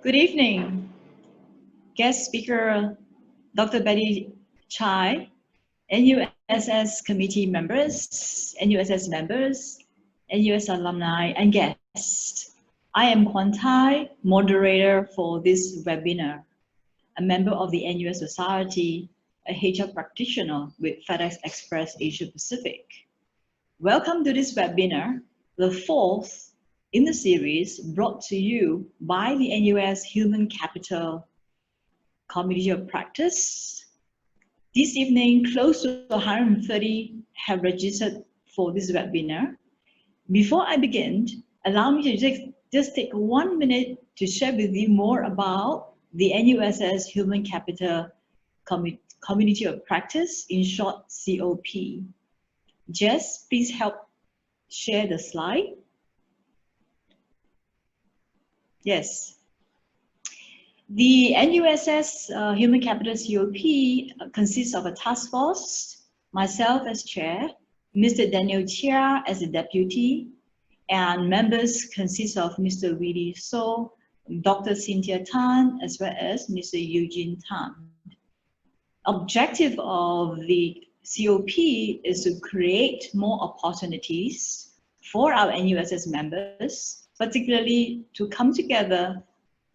Good evening, guest speaker Dr. Betty Tsai, NUSS committee members, NUSS members, NUS alumni, and guests. I am Kwan Tai, moderator for this webinar, a member of the NUS Society, a HR practitioner with FedEx Express Asia Pacific. Welcome to this webinar, the fourth in the series brought to you by the NUS Human Capital Committee of Practice. This evening, close to 130 have registered for this webinar. Before I begin, allow me to just take 1 minute to share with you more about the NUSS Human Capital Community of Practice, in short, COP. Jess, please help share the slide. Yes. The NUSS Human Capital COP consists of a task force, myself as chair, Mr. Daniel Chia as the deputy, and members consist of Mr. Willie So, Dr. Cynthia Tan, as well as Mr. Eugene Tan. Objective of the COP is to create more opportunities for our NUSS members, particularly to come together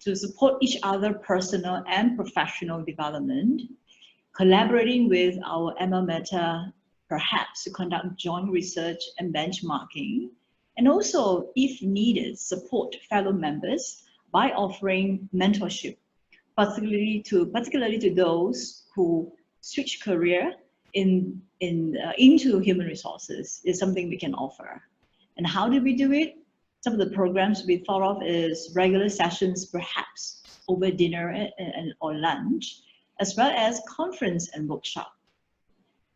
to support each other personal and professional development, collaborating with our alma mater, perhaps to conduct joint research and benchmarking, and also, if needed, support fellow members by offering mentorship, particularly to those who switch career into human resources is something we can offer. And how do we do it? Some of the programs we thought of is regular sessions, perhaps over dinner or lunch, as well as conference and workshop.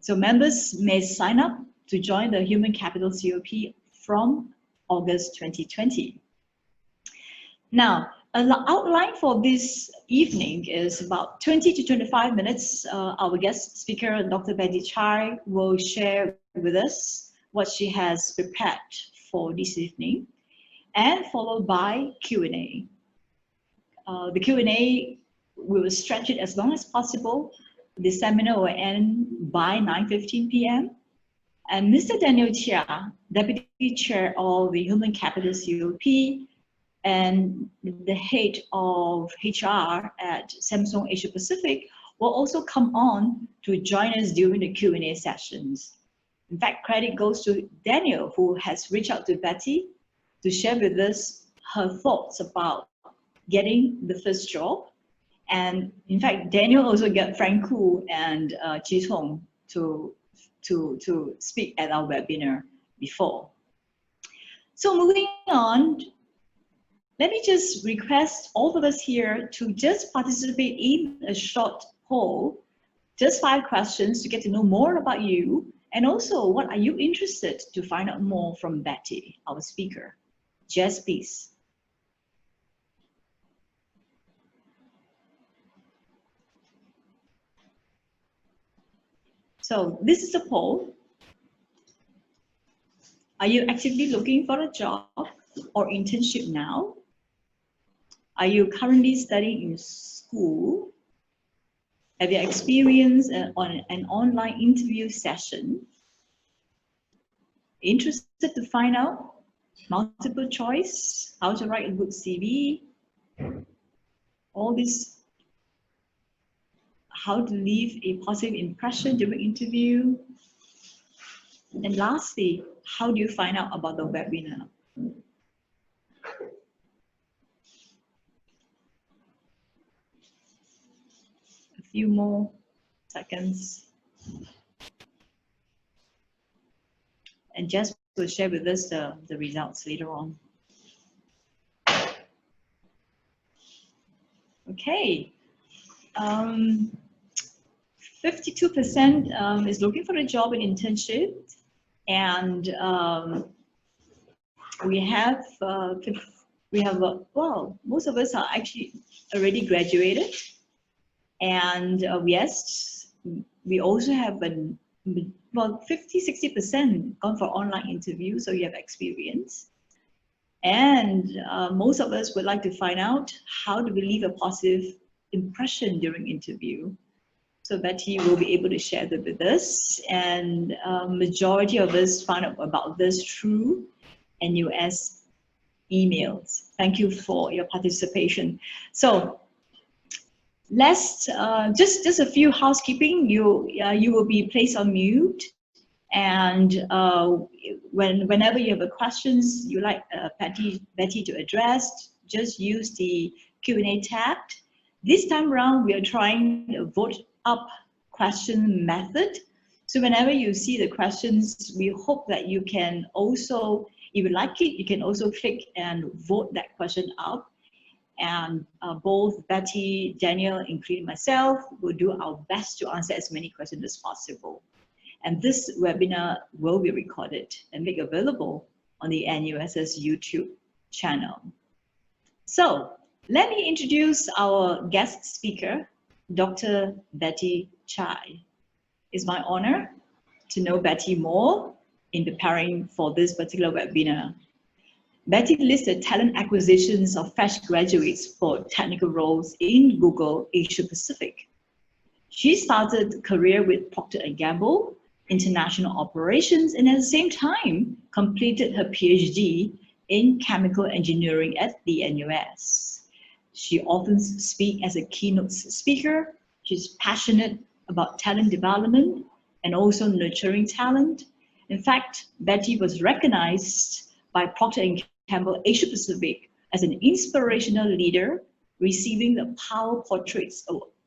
So members may sign up to join the Human Capital COP from August 2020. Now, an outline for this evening is about 20 to 25 minutes. Our guest speaker, Dr. Betty Tsai, will share with us what she has prepared for this evening, and followed by Q&A. The Q&A, we will stretch it as long as possible. The seminar will end by 9:15 p.m. And Mr. Daniel Chia, Deputy Chair of the Human Capital COP and the head of HR at Samsung Asia Pacific, will also come on to join us during the Q&A sessions. In fact, credit goes to Daniel, who has reached out to Betty to share with us her thoughts about getting the first job. And in fact, Daniel also got Frank Koo and Chi Tong to speak at our webinar before. So moving on, let me just request all of us here to just participate in a short poll, just 5 questions to get to know more about you, and also what are you interested to find out more from Betty, our speaker. Jess, please. So this is a poll. Are you actively looking for a job or internship now? Are you currently studying in school? Have you experienced on an online interview session? Interested to find out multiple choice, how to write a good CV, all this, how to leave a positive impression during interview. And lastly, how do you find out about the webinar? A few more seconds. And Jess will share with us the results later on. Okay. 52% is looking for a job and internship, and we have well, most of us are actually already graduated, and yes, we also have well, 50-60% gone for online interviews, so you have experience. And most of us would like to find out how do we leave a positive impression during interview. So Betty will be able to share that with us. And majority of us found out about this through NUS emails. Thank you for your participation. So let's just a few housekeeping. You will be placed on mute, and whenever you have a questions you like Betty to address, just use the Q&A tab. This time around we are trying a vote up question method. So whenever you see the questions, we hope that you can also, if you like it, you can also click and vote that question up. And both Betty, Daniel, including myself, will do our best to answer as many questions as possible. And this webinar will be recorded and made available on the NUSS YouTube channel. So let me introduce our guest speaker, Dr. Betty Tsai. It's my honor to know Betty more in preparing for this particular webinar. Betty leads the talent acquisitions of fresh graduates for technical roles in Google Asia Pacific. She started a career with Procter & Gamble, international operations, and at the same time completed her PhD in chemical engineering at the NUS. She often speaks as a keynote speaker. She's passionate about talent development and also nurturing talent. In fact, Betty was recognized by Procter & Gamble Asia Pacific as an inspirational leader, receiving the Power Portraits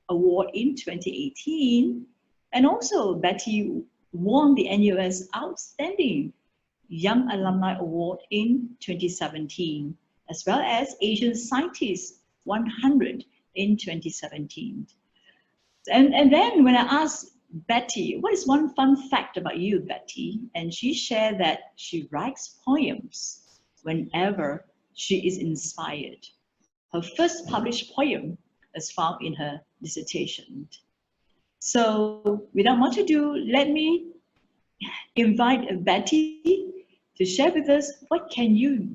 Award in 2018. And also Betty won the NUS Outstanding Young Alumni Award in 2017, as well as Asian Scientist 100 in 2017. And then when I asked Betty, what is one fun fact about you, Betty? And she shared that she writes poems whenever she is inspired. Her first published poem is found in her dissertation. So without much ado, let me invite Betty to share with us what can you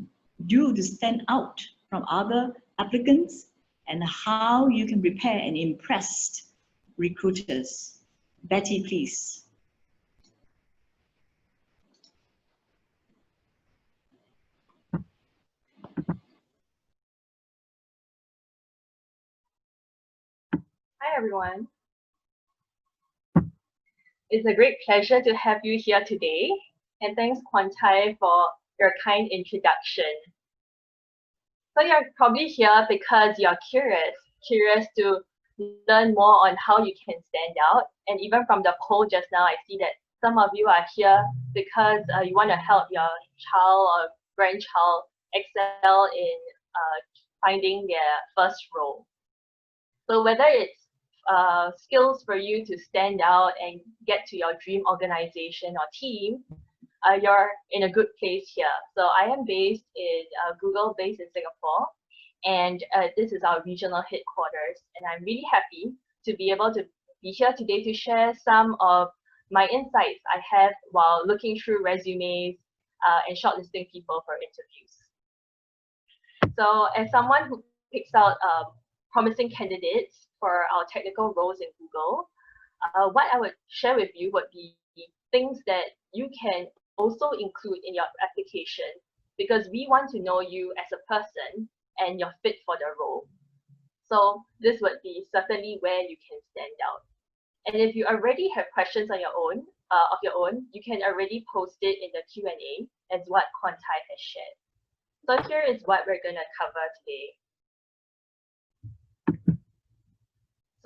do to stand out from other applicants and how you can prepare and impress recruiters. Betty, please. Hi, everyone. It's a great pleasure to have you here today. And thanks, Kwantai, for your kind introduction. So you're probably here because you're curious to learn more on how you can stand out. And even from the poll just now, I see that some of you are here because you want to help your child or grandchild excel in finding their first role. So whether it's skills for you to stand out and get to your dream organization or team, you're in a good place here. So I am based in Google, based in Singapore, and this is our regional headquarters. And I'm really happy to be able to be here today to share some of my insights I have while looking through resumes and shortlisting people for interviews. So as someone who picks out promising candidates for our technical roles in Google, what I would share with you would be things that you can also include in your application, because we want to know you as a person and you're fit for the role. So this would be certainly where you can stand out. And if you already have questions on your own, you can already post it in the Q&A as what Kwantai has shared. So here is what we're going to cover today.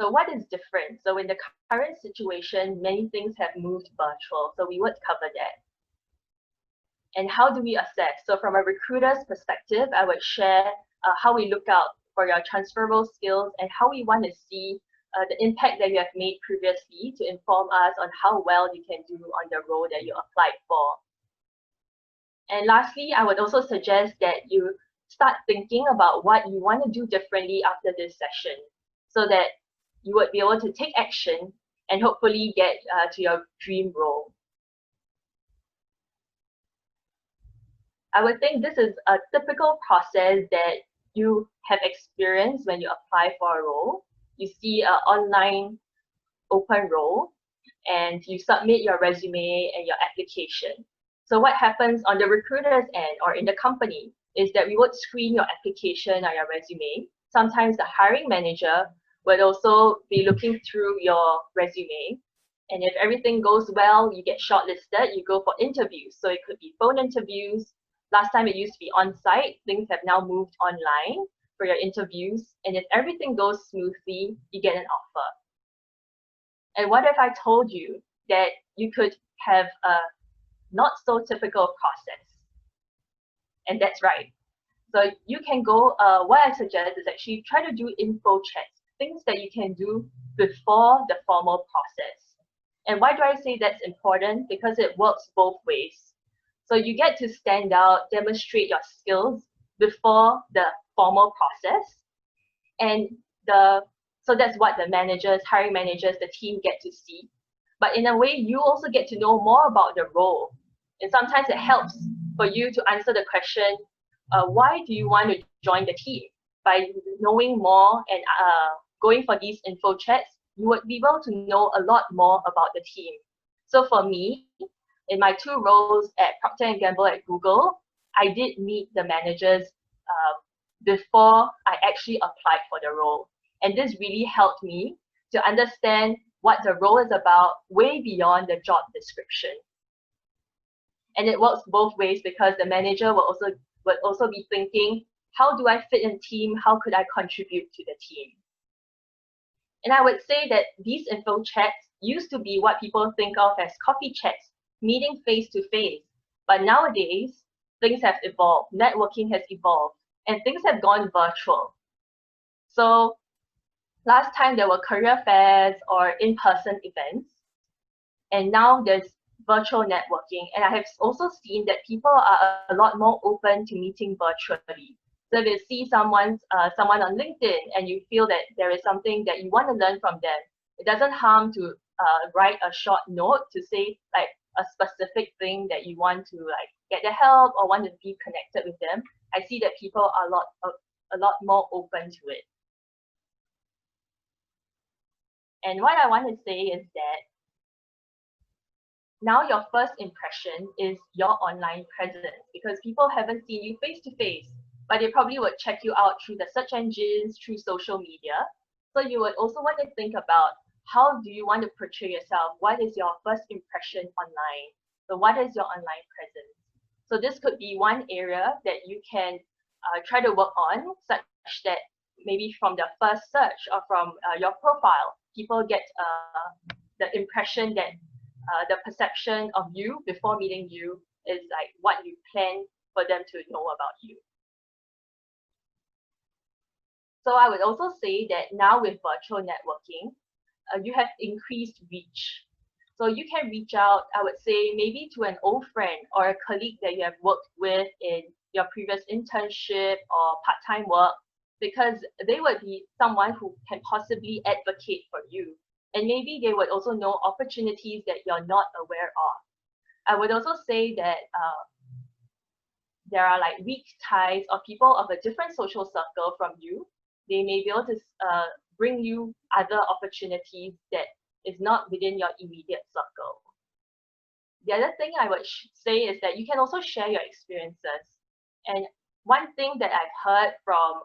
So what is different? So in the current situation, many things have moved virtual, so we would cover that. And how do we assess? So from a recruiter's perspective, I would share how we look out for your transferable skills and how we want to see the impact that you have made previously to inform us on how well you can do on the role that you applied for. And lastly, I would also suggest that you start thinking about what you want to do differently after this session, so that you would be able to take action and hopefully get to your dream role. I would think this is a typical process that you have experienced when you apply for a role. You see an online open role and you submit your resume and your application. So what happens on the recruiter's end or in the company is that we would screen your application or your resume. Sometimes the hiring manager would also be looking through your resume. And if everything goes well, you get shortlisted, you go for interviews. So it could be phone interviews. Last time it used to be on-site. Things have now moved online for your interviews. And if everything goes smoothly, you get an offer. And what if I told you that you could have a not so typical process? And that's right. So you can go, what I suggest is actually try to do info checks, things that you can do before the formal process. And why do I say that's important? Because it works both ways. So you get to stand out, demonstrate your skills before the formal process. And so that's what the managers, hiring managers, the team get to see. But in a way, you also get to know more about the role. And sometimes it helps for you to answer the question, why do you want to join the team? By knowing more and going for these info checks, you would be able to know a lot more about the team. So for me, in my 2 roles at Procter & Gamble at Google, I did meet the managers before I actually applied for the role. And this really helped me to understand what the role is about way beyond the job description. And it works both ways because the manager will also be thinking, how do I fit in team? How could I contribute to the team? And I would say that these info chats used to be what people think of as coffee chats, meeting face to face. But nowadays, things have evolved, networking has evolved, and things have gone virtual. So last time there were career fairs or in-person events, and now there's virtual networking. And I have also seen that people are a lot more open to meeting virtually. So if you see someone on LinkedIn and you feel that there is something that you want to learn from them, it doesn't harm to write a short note to say like a specific thing that you want to like get their help or want to be connected with them. I see that people are a lot more open to it. And what I want to say is that now your first impression is your online presence because people haven't seen you face to face, but they probably would check you out through the search engines, through social media. So you would also want to think about how do you want to portray yourself? What is your first impression online? So what is your online presence? So this could be one area that you can try to work on, such that maybe from the first search or from your profile, people get the impression that the perception of you before meeting you is like what you plan for them to know about you. So I would also say that now with virtual networking, you have increased reach. So you can reach out, I would say, maybe to an old friend or a colleague that you have worked with in your previous internship or part-time work, because they would be someone who can possibly advocate for you. And maybe they would also know opportunities that you're not aware of. I would also say that there are like weak ties or people of a different social circle from you. They may be able to bring you other opportunities that is not within your immediate circle. The other thing I would say is that you can also share your experiences. And one thing that I've heard from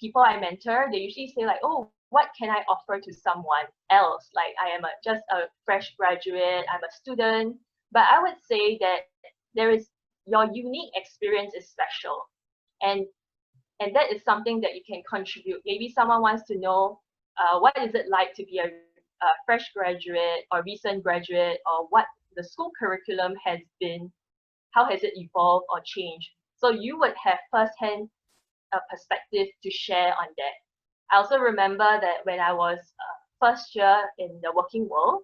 people I mentor, they usually say like, oh, what can I offer to someone else? Like I am just a fresh graduate, I'm a student. But I would say that your unique experience is special. And that is something that you can contribute. Maybe someone wants to know what is it like to be a fresh graduate or recent graduate, or what the school curriculum has been, how has it evolved or changed. So you would have firsthand perspective to share on that. I also remember that when I was first year in the working world,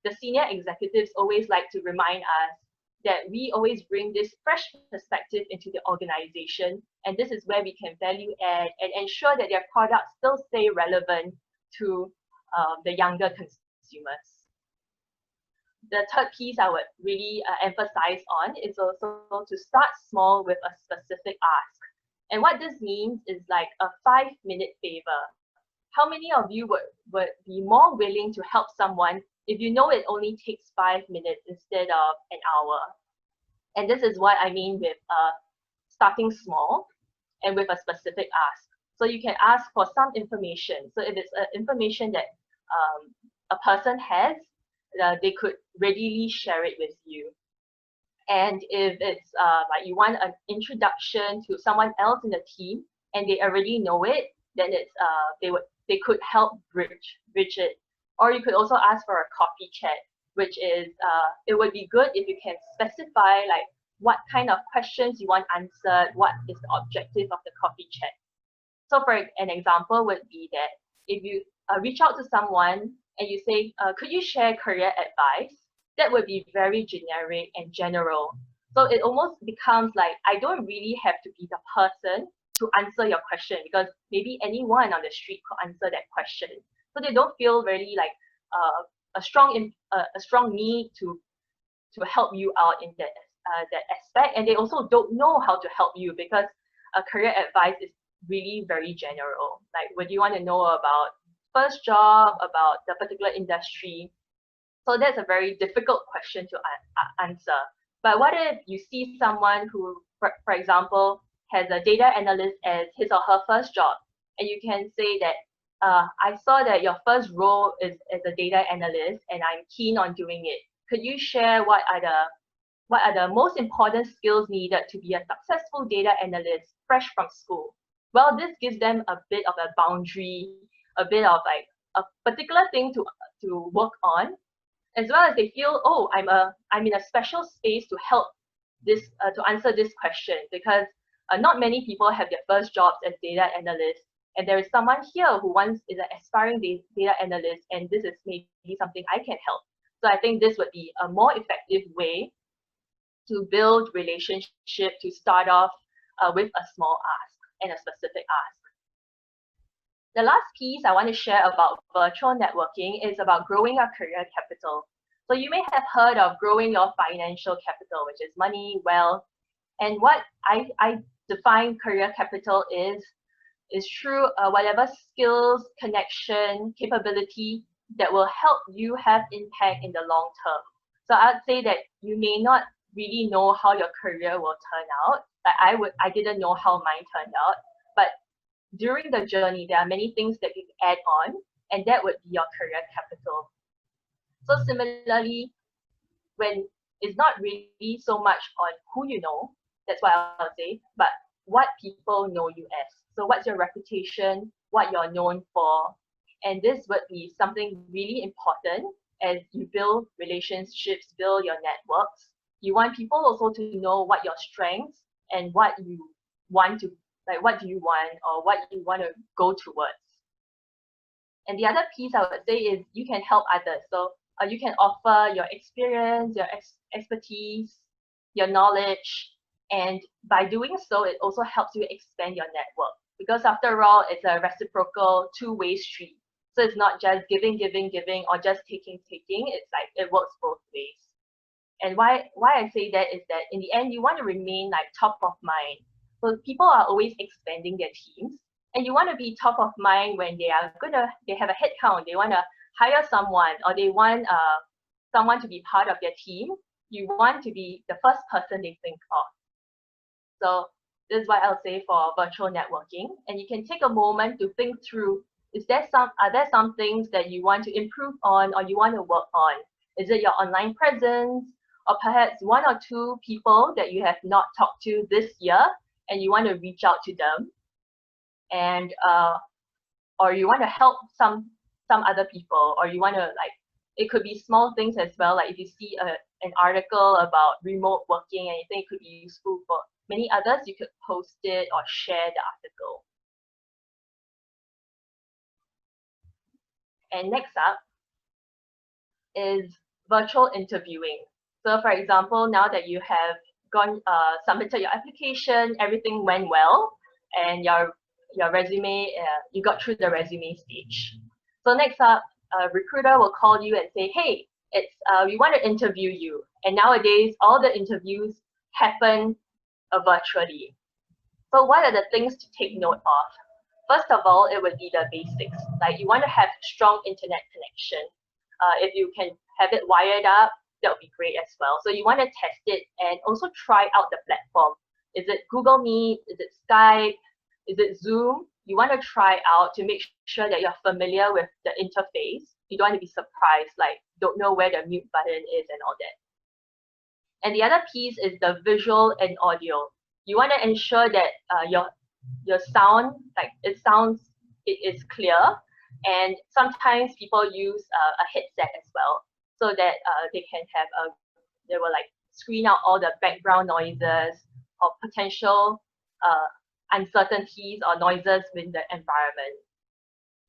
the senior executives always like to remind us that we always bring this fresh perspective into the organization, and this is where we can value add and ensure that their products still stay relevant to the younger consumers. the third piece I would really emphasize on is also to start small with a specific ask. And what this means is like a 5-minute favor. How many of you would be more willing to help someone if you know it only takes 5 minutes instead of an hour? And this is what I mean with starting small and with a specific ask. So you can ask for some information. So if it's information that a person has, they could readily share it with you. And if it's like you want an introduction to someone else in the team and they already know it, then it's they could help bridge it. Or you could also ask for a coffee chat, which is it would be good if you can specify like what kind of questions you want answered, what is the objective of the coffee chat. So for an example would be that if you reach out to someone and you say, could you share career advice? That would be very generic and general. So it almost becomes like I don't really have to be the person to answer your question because maybe anyone on the street could answer that question. So they don't feel really like a strong need to help you out in that aspect, and they also don't know how to help you because career advice is really very general. Like, would you want to know about first job, about the particular industry? So that's a very difficult question to answer. But what if you see someone who, for example, has a data analyst as his or her first job, and you can say that I saw that your first role is as a data analyst, and I'm keen on doing it. Could you share what are the most important skills needed to be a successful data analyst fresh from school? Well, this gives them a bit of a boundary, a bit of like a particular thing to work on, as well as they feel, oh, I'm in a special space to help this to answer this question because not many people have their first jobs as data analysts, and there is someone here who is an aspiring data analyst, and this is maybe something I can help. So I think this would be a more effective way to build relationship, to start off with a small ask and a specific ask. The last piece I want to share about virtual networking is about growing our career capital. So you may have heard of growing your financial capital, which is money, wealth. And what I define career capital is through whatever skills, connection, capability that will help you have impact in the long term. So I'd say that you may not really know how your career will turn out. Like I didn't know how mine turned out, but during the journey, there are many things that you add on, and that would be your career capital. So similarly, when it's not really so much on who you know, that's what I'll say, but what people know you as. So what's your reputation, what you're known for, and this would be something really important as you build relationships, build your networks. You want people also to know what your strengths and what you want to, like what do you want or what you want to go towards. And the other piece I would say is you can help others. So you can offer your experience, your expertise, your knowledge, and by doing so, it also helps you expand your network. Because after all, it's a reciprocal two-way street. So it's not just giving, or just taking. It's like it works both ways. And why I say that is that in the end, you want to remain like top of mind. So people are always expanding their teams, and you want to be top of mind when they have a headcount, they want to hire someone, or they want someone to be part of their team. You want to be the first person they think of. So this is what I'll say for virtual networking. And you can take a moment to think through, are there some things that you want to improve on or you want to work on? Is it your online presence, or perhaps one or two people that you have not talked to this year and you want to reach out to them? And or you want to help some other people, or you want to it could be small things as well. Like if you see an article about remote working and you think it could be useful for many others, you could post it or share the article. And next up is virtual interviewing. So for example, now that you have submitted your application, everything went well, and your resume, you got through the resume stage. So next up, a recruiter will call you and say, hey, It's we want to interview you, and nowadays all the interviews happen virtually. So what are the things to take note of? First of all, it would be the basics. Like you want to have strong internet connection. If you can have it wired up, that would be great as well. So you want to test it and also try out the platform. Is it Google Meet? Is it Skype? Is it Zoom? You want to try out to make sure that you're familiar with the interface. You don't want to be surprised, like don't know where the mute button is and all that. And the other piece is the visual and audio. You want to ensure that your sound, like it is clear. And sometimes people use a headset as well, so that they can have they will like screen out all the background noises or potential uncertainties or noises in the environment.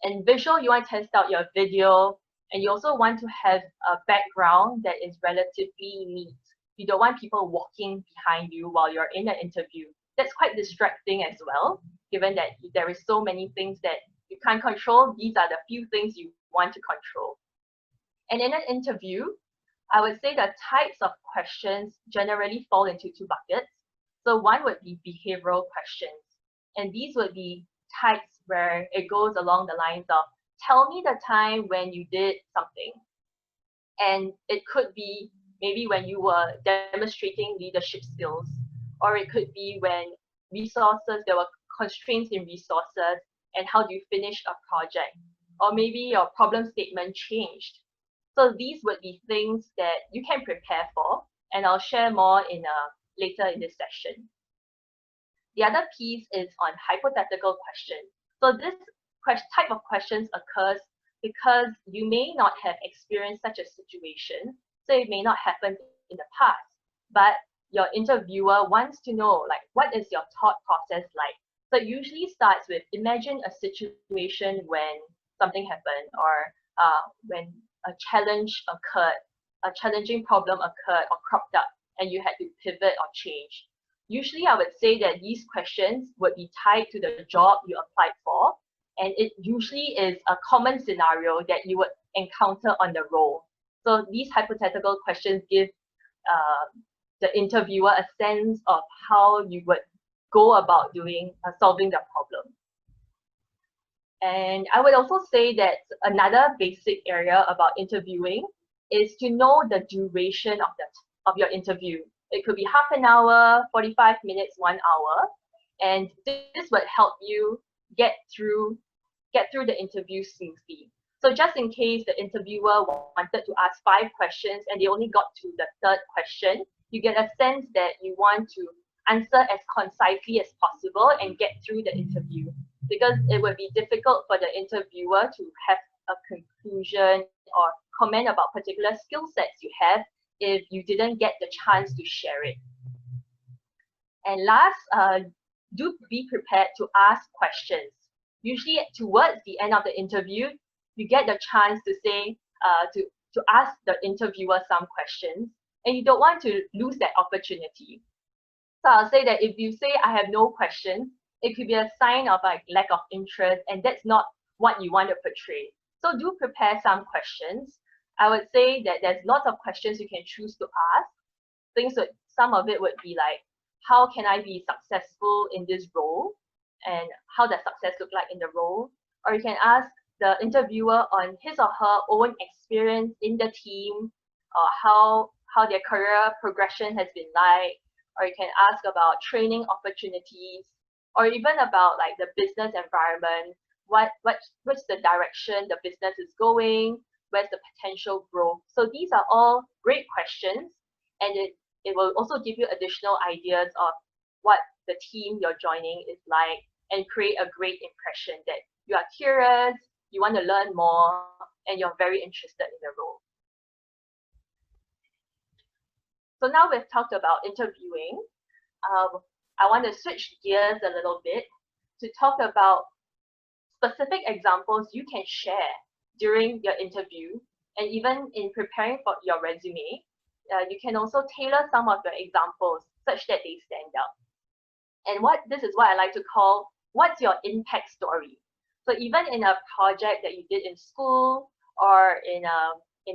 And visual, you want to test out your video, and you also want to have a background that is relatively neat. You don't want people walking behind you while you're in an interview. That's quite distracting as well, given that there is so many things that you can't control. These are the few things you want to control. And in an interview, I would say the types of questions generally fall into two buckets. So one would be behavioral questions, and these would be types where it goes along the lines of, tell me the time when you did something. And it could be maybe when you were demonstrating leadership skills, or it could be when there were constraints in resources, and how do you finish a project, or maybe your problem statement changed. So these would be things that you can prepare for, and I'll share more later in this session. The other piece is on hypothetical questions. So this type of questions occurs because you may not have experienced such a situation, so it may not happen in the past, but your interviewer wants to know, like, what is your thought process like? So it usually starts with, imagine a situation when something happened, or when a challenge occurred, a challenging problem occurred or cropped up, and you had to pivot or change. Usually I would say that these questions would be tied to the job you applied for, and it usually is a common scenario that you would encounter on the role. So these hypothetical questions give the interviewer a sense of how you would go about solving the problem. And I would also say that another basic area about interviewing is to know the duration of your interview. It could be half an hour, 45 minutes, 1 hour, and this would help you get through the interview smoothly. So just in case the interviewer wanted to ask 5 questions and they only got to the 3rd question, you get a sense that you want to answer as concisely as possible and get through the interview, because it would be difficult for the interviewer to have a conclusion or comment about particular skill sets you have if you didn't get the chance to share it. And last, do be prepared to ask questions. Usually towards the end of the interview, you get the chance to say, to ask the interviewer some questions, and you don't want to lose that opportunity. So I'll say that if you say, I have no questions, it could be a sign of like lack of interest, and that's not what you want to portray. So do prepare some questions. I would say that there's lots of questions you can choose to ask. Some of it would be like, how can I be successful in this role? And how does success look like in the role? Or you can ask the interviewer on his or her own experience in the team, or how their career progression has been like. Or you can ask about training opportunities, or even about like the business environment. What's the direction the business is going? Where's the potential growth? So these are all great questions, and it will also give you additional ideas of what the team you're joining is like, and create a great impression that you are curious, you want to learn more, and you're very interested in the role. So now we've talked about interviewing. I want to switch gears a little bit to talk about specific examples you can share during your interview, and even in preparing for your resume. You can also tailor some of your examples such that they stand out. And this is what I like to call, what's your impact story? So even in a project that you did in school, or in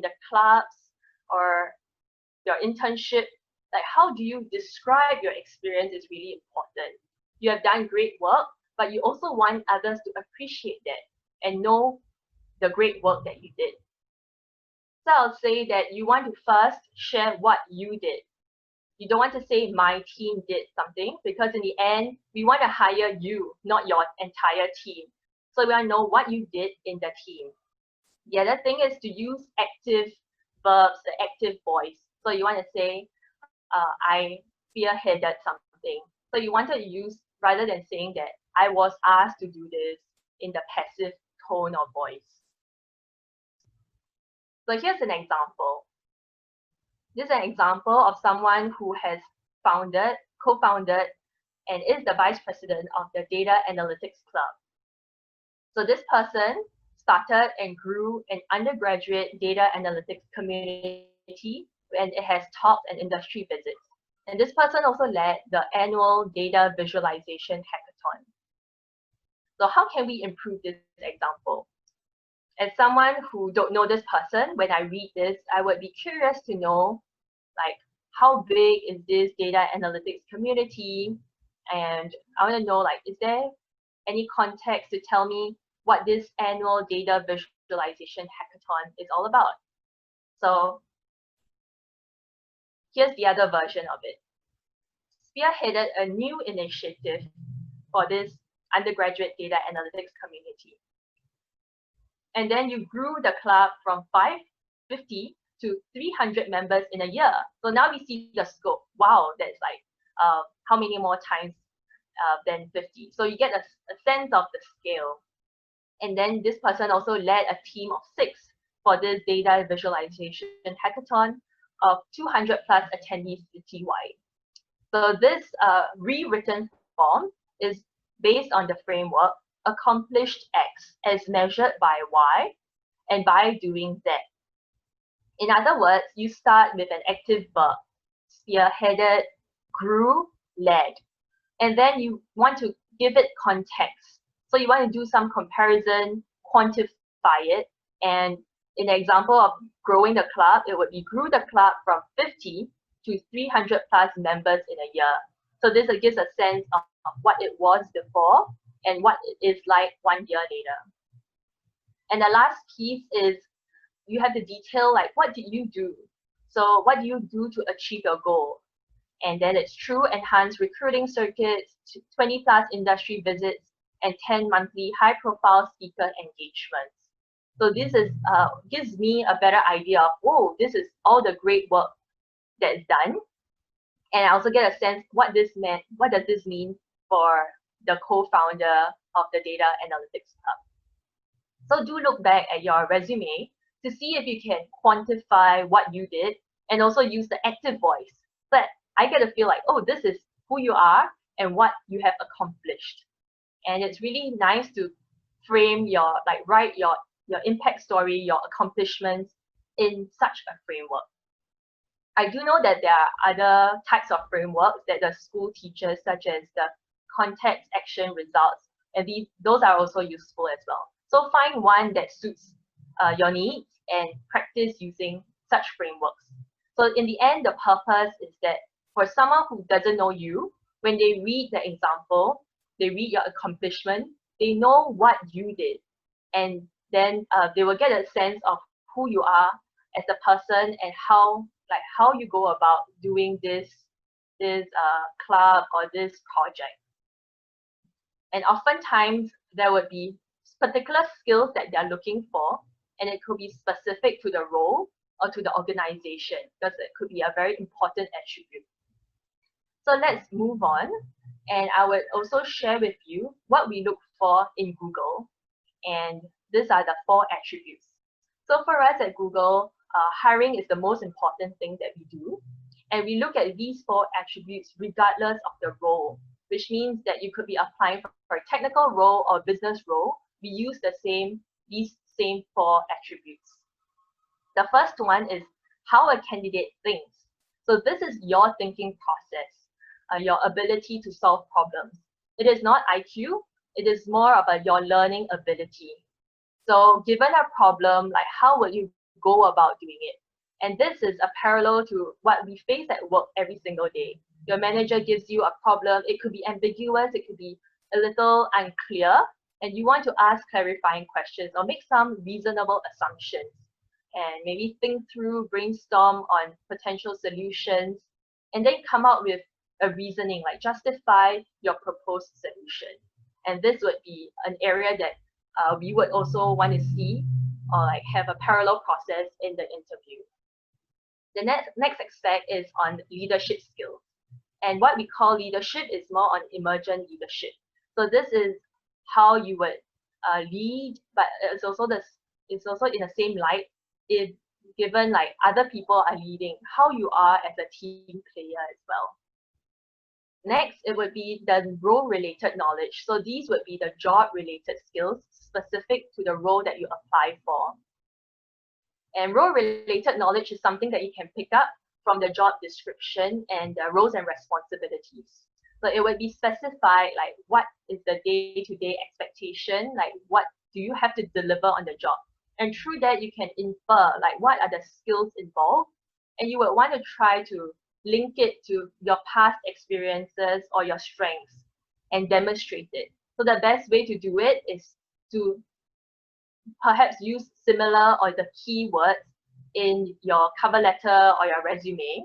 the clubs, or your internship, like how do you describe your experience is really important. You have done great work, but you also want others to appreciate that and know the great work that you did. So I'll say that you want to first share what you did. You don't want to say my team did something, because in the end, we want to hire you, not your entire team. So we want to know what you did in the team. The other thing is to use active verbs, the active voice. So you want to say, I spearheaded something. So you want to use, rather than saying that I was asked to do this, in the passive tone of voice. So here's an example. This is an example of someone who has co-founded, and is the vice president of the Data Analytics Club. So this person started and grew an undergraduate data analytics community, and it has talks and industry visits. And this person also led the annual data visualization hackathon. So how can we improve this example? As someone who don't know this person, when I read this, I would be curious to know, like, how big is this data analytics community? And I want to know, like, is there any context to tell me what this annual data visualization hackathon is all about? So here's the other version of it. Spearheaded a new initiative for this undergraduate data analytics community. And then you grew the club from 550 to 300 members in a year. So now we see the scope. Wow, that's like how many more times than 50. So you get a sense of the scale. And then this person also led a team of 6 for this data visualization hackathon of 200 plus attendees citywide. So this rewritten form is based on the framework accomplished X as measured by Y and by doing Z. In other words, you start with an active verb, spearheaded, grew, led, and then you want to give it context. So you want to do some comparison, quantify it, and in the example of growing the club, it would be grew the club from 50 to 300 plus members in a year. So this gives a sense of what it was before and what it is like 1 year later. And the last piece is you have to detail, like, what did you do? So what do you do to achieve your goal? And then it's true enhanced recruiting circuits, 20 plus industry visits, and 10 monthly high profile speaker engagements. So this is gives me a better idea of, oh, this is all the great work that is done. And I also get a sense what does this mean for the co-founder of the Data Analytics Club. So do look back at your resume to see if you can quantify what you did, and also use the active voice. But I get a feel like, oh, this is who you are and what you have accomplished. And it's really nice to frame your, like, write your impact story, your accomplishments in such a framework. I do know that there are other types of frameworks that the school teaches, such as the context, action, results, and those are also useful as well. So find one that suits your needs and practice using such frameworks. So in the end, the purpose is that for someone who doesn't know you, when they read the example, they read your accomplishment, they know what you did, and then they will get a sense of who you are as a person and how you go about doing this club or this project. And oftentimes there would be particular skills that they're looking for, and it could be specific to the role or to the organization, because it could be a very important attribute. So let's move on, and I would also share with you what we look for in Google, and these are the 4 attributes. So for us at Google, hiring is the most important thing that we do, and we look at these 4 attributes regardless of the role, which means that you could be applying for a technical role or business role. We use these same 4 attributes. The first one is how a candidate thinks. So this is your thinking process, your ability to solve problems. It is not IQ, it is more about your learning ability. So given a problem, like, how will you go about doing it? And this is a parallel to what we face at work every single day. Your manager gives you a problem. It could be ambiguous. It could be a little unclear. And you want to ask clarifying questions or make some reasonable assumptions and maybe think through, brainstorm on potential solutions, and then come out with a reasoning, like justify your proposed solution. And this would be an area that we would also want to see or like have a parallel process in the interview. The next aspect is on leadership skills. And what we call leadership is more on emergent leadership. So this is how you would lead, but it's also in the same light if given like other people are leading, how you are as a team player as well. Next, it would be the role-related knowledge. So these would be the job-related skills specific to the role that you apply for. And role-related knowledge is something that you can pick up from the job description and the roles and responsibilities. So it would be specified like what is the day-to-day expectation, like what do you have to deliver on the job. And through that, you can infer like what are the skills involved, and you would want to try to link it to your past experiences or your strengths and demonstrate it. So the best way to do it is to perhaps use similar or the keywords in your cover letter or your resume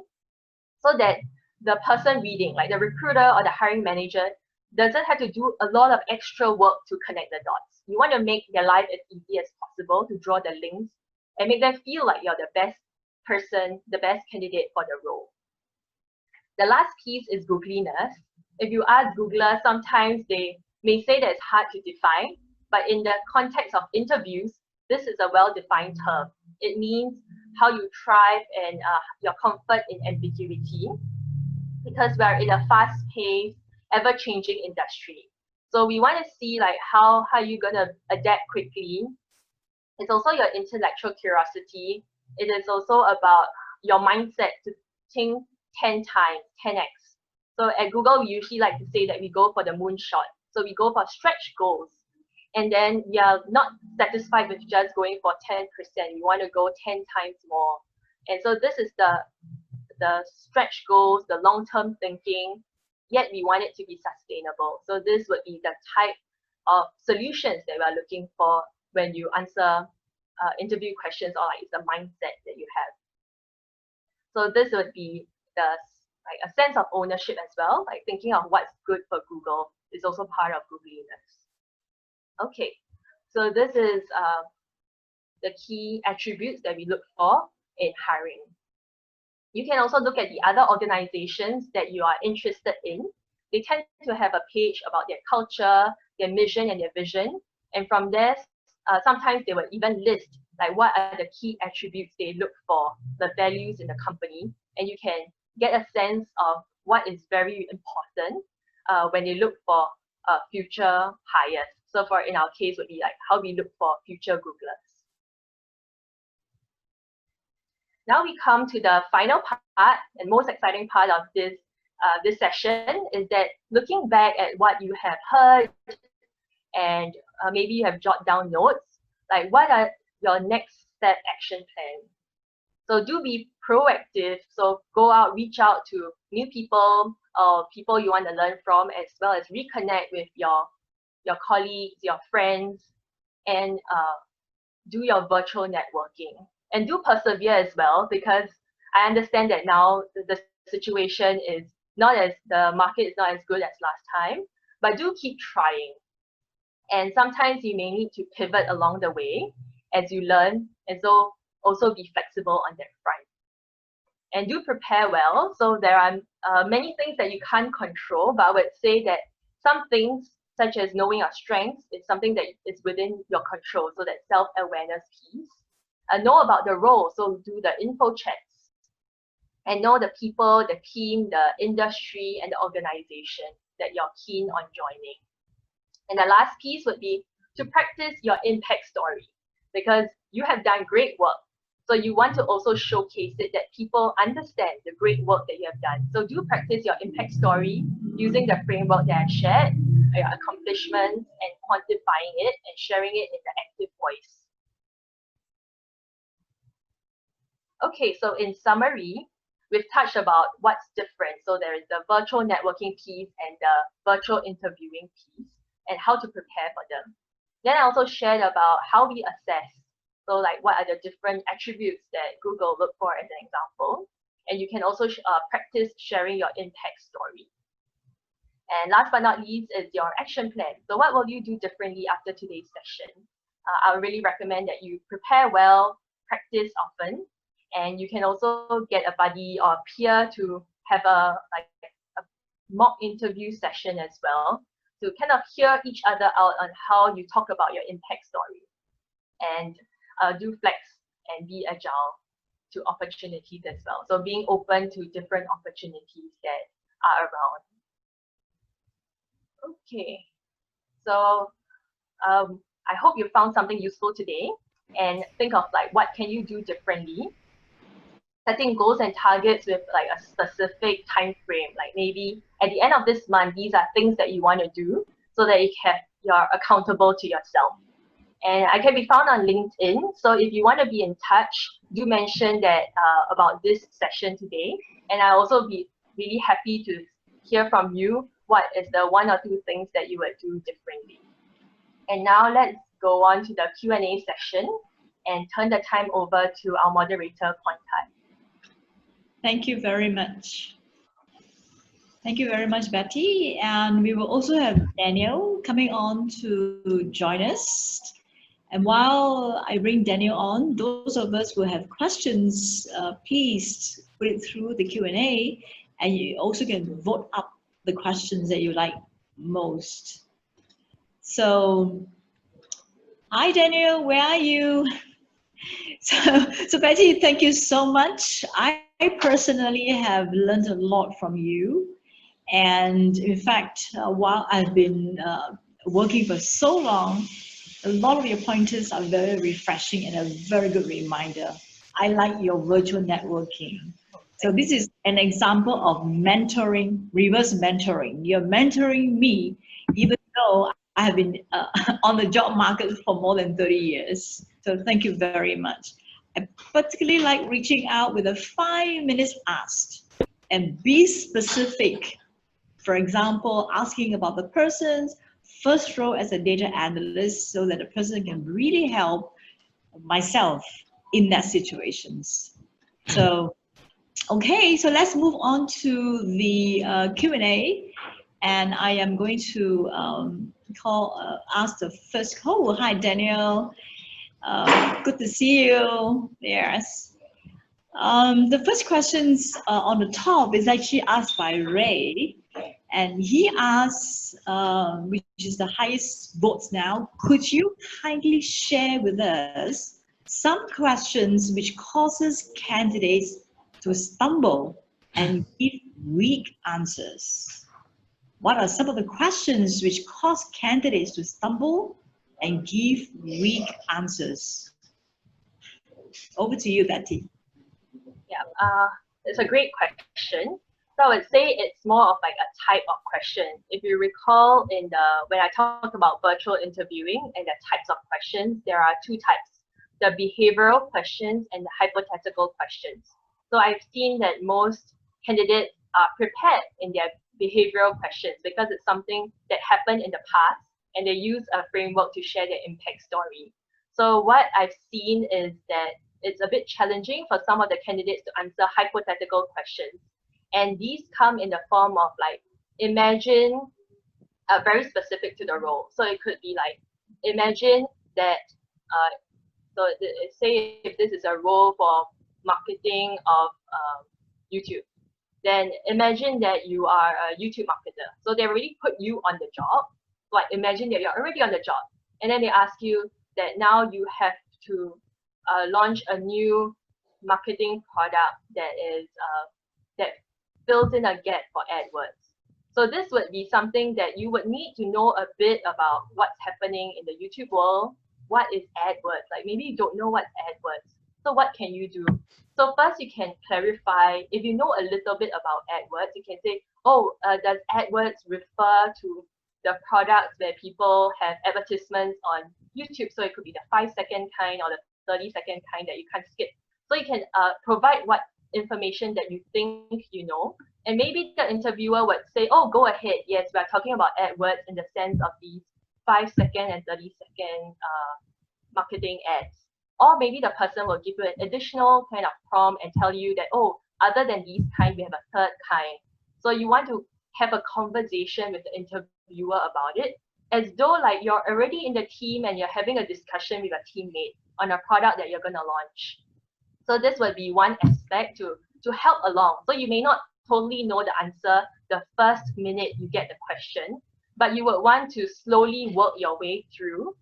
so that the person reading, like the recruiter or the hiring manager, doesn't have to do a lot of extra work to connect the dots. You want to make their life as easy as possible to draw the links and make them feel like you're the best person, the best candidate for the role. The last piece is Googliness. If you ask Googlers, sometimes they may say that it's hard to define, but in the context of interviews, this is a well-defined term. It means how you thrive and your comfort in ambiguity, because we're in a fast-paced, ever-changing industry. So we want to see like how you're gonna adapt quickly. It's also your intellectual curiosity. It is also about your mindset to think 10 times, 10x. So at Google, we usually like to say that we go for the moonshot. So we go for stretch goals. And then we are not satisfied with just going for 10%. We want to go 10 times more. And so this is the stretch goals, the long-term thinking, yet we want it to be sustainable. So this would be the type of solutions that we are looking for when you answer interview questions, or like it's the mindset that you have. So this would be like a sense of ownership as well, like thinking of what's good for Google is also part of Googliness. Okay, so this is the key attributes that we look for in hiring. You can also look at the other organizations that you are interested in. They tend to have a page about their culture, their mission, and their vision. And from there, sometimes they will even list like what are the key attributes they look for, the values in the company, and you can get a sense of what is very important when they look for future hires. So in our case would be like how we look for future Googlers. Now we come to the final part and most exciting part of this session is that looking back at what you have heard and maybe you have jotted down notes, like what are your next step action plans? So do be proactive. So go out, reach out to new people or people you want to learn from, as well as reconnect with your colleagues, your friends, and do your virtual networking. And do persevere as well, because I understand that now the situation is the market is not as good as last time, but do keep trying. And sometimes you may need to pivot along the way as you learn, and so also be flexible on that front. And do prepare well. So there are many things that you can't control, but I would say that some things, such as knowing your strengths, is something that is within your control, so that self-awareness piece. Know about the role, so do the info checks, and know the people, the team, the industry, and the organization that you're keen on joining. And the last piece would be to practice your impact story, because you have done great work. So you want to also showcase it that people understand the great work that you have done. So do practice your impact story using the framework that I shared, your accomplishments, and quantifying it and sharing it in the active voice. Okay, so in summary, we've touched about what's different. So there is the virtual networking piece and the virtual interviewing piece and how to prepare for them. Then I also shared about how we assess. So like what are the different attributes that Google look for as an example. And you can also practice sharing your impact story. And last but not least is your action plan. So what will you do differently after today's session? I would really recommend that you prepare well, practice often, and you can also get a buddy or peer to have a mock interview session as well to kind of hear each other out on how you talk about your impact story and do flex and be agile to opportunities as well. So being open to different opportunities that are around. Okay, so I hope you found something useful today and think of like what can you do differently. Setting goals and targets with like a specific time frame, like maybe at the end of this month, these are things that you want to do so that you're accountable to yourself. And I can be found on LinkedIn. So if you want to be in touch, do mention that about this session today. And I'll also be really happy to hear from you what is the 1 or 2 things that you would do differently. And now let's go on to the Q&A session and turn the time over to our moderator, Kwan Tai. Thank you very much. Thank you very much, Betty. And we will also have Daniel coming on to join us. And while I bring Daniel on, those of us who have questions, please put it through the Q&A, and you also can vote up the questions that you like most. So, hi Daniel, where are you? So Betty, thank you so much. I personally have learned a lot from you. And in fact, while I've been working for so long, a lot of your pointers are very refreshing and a very good reminder. I like your virtual networking. So this is an example of mentoring, reverse mentoring. You're mentoring me, even though I have been on the job market for more than 30 years. So thank you very much. I particularly like reaching out with a 5 minutes asked and be specific. For example, asking about the person's first role as a data analyst so that the person can really help myself in that situations. So, okay, so let's move on to the Q&A. And I am going to ask the first call. Hi, Daniel. Good to see you. Yes. The first questions on the top is actually asked by Ray. And he asks, which is the highest votes now, could you kindly share with us some questions which causes candidates to stumble and give weak answers? What are some of the questions which cause candidates to stumble and give weak answers? Over to you, Betty. Yeah, it's a great question. So I would say it's more of like a type of question. If you recall when I talked about virtual interviewing and the types of questions, there are 2 types, the behavioral questions and the hypothetical questions. So I've seen that most candidates are prepared in their behavioral questions because it's something that happened in the past and they use a framework to share their impact story. So what I've seen is that it's a bit challenging for some of the candidates to answer hypothetical questions. And these come in the form of like, imagine very specific to the role. So it could be like, imagine that, say if this is a role for marketing of YouTube, then imagine that you are a YouTube marketer. So they already put you on the job. Like imagine that you're already on the job. And then they ask you that now you have to launch a new marketing product that is that fills in a gap for AdWords. So this would be something that you would need to know a bit about what's happening in the YouTube world. What is AdWords? Like maybe you don't know what's AdWords. So what can you do? So first you can clarify, if you know a little bit about AdWords, you can say, oh, does AdWords refer to the products where people have advertisements on YouTube? So it could be the 5-second kind or the 30-second kind that you can't skip. So you can provide what information that you think you know, and maybe the interviewer would say, oh, go ahead. Yes, we're talking about AdWords in the sense of these 5-second and 30-second marketing ads. Or maybe the person will give you an additional kind of prompt and tell you that, oh, other than these kind, we have a third kind. So you want to have a conversation with the interviewer about it, as though like you're already in the team and you're having a discussion with a teammate on a product that you're going to launch. So this would be one aspect to help along. So you may not totally know the answer the first minute you get the question, but you would want to slowly work your way through,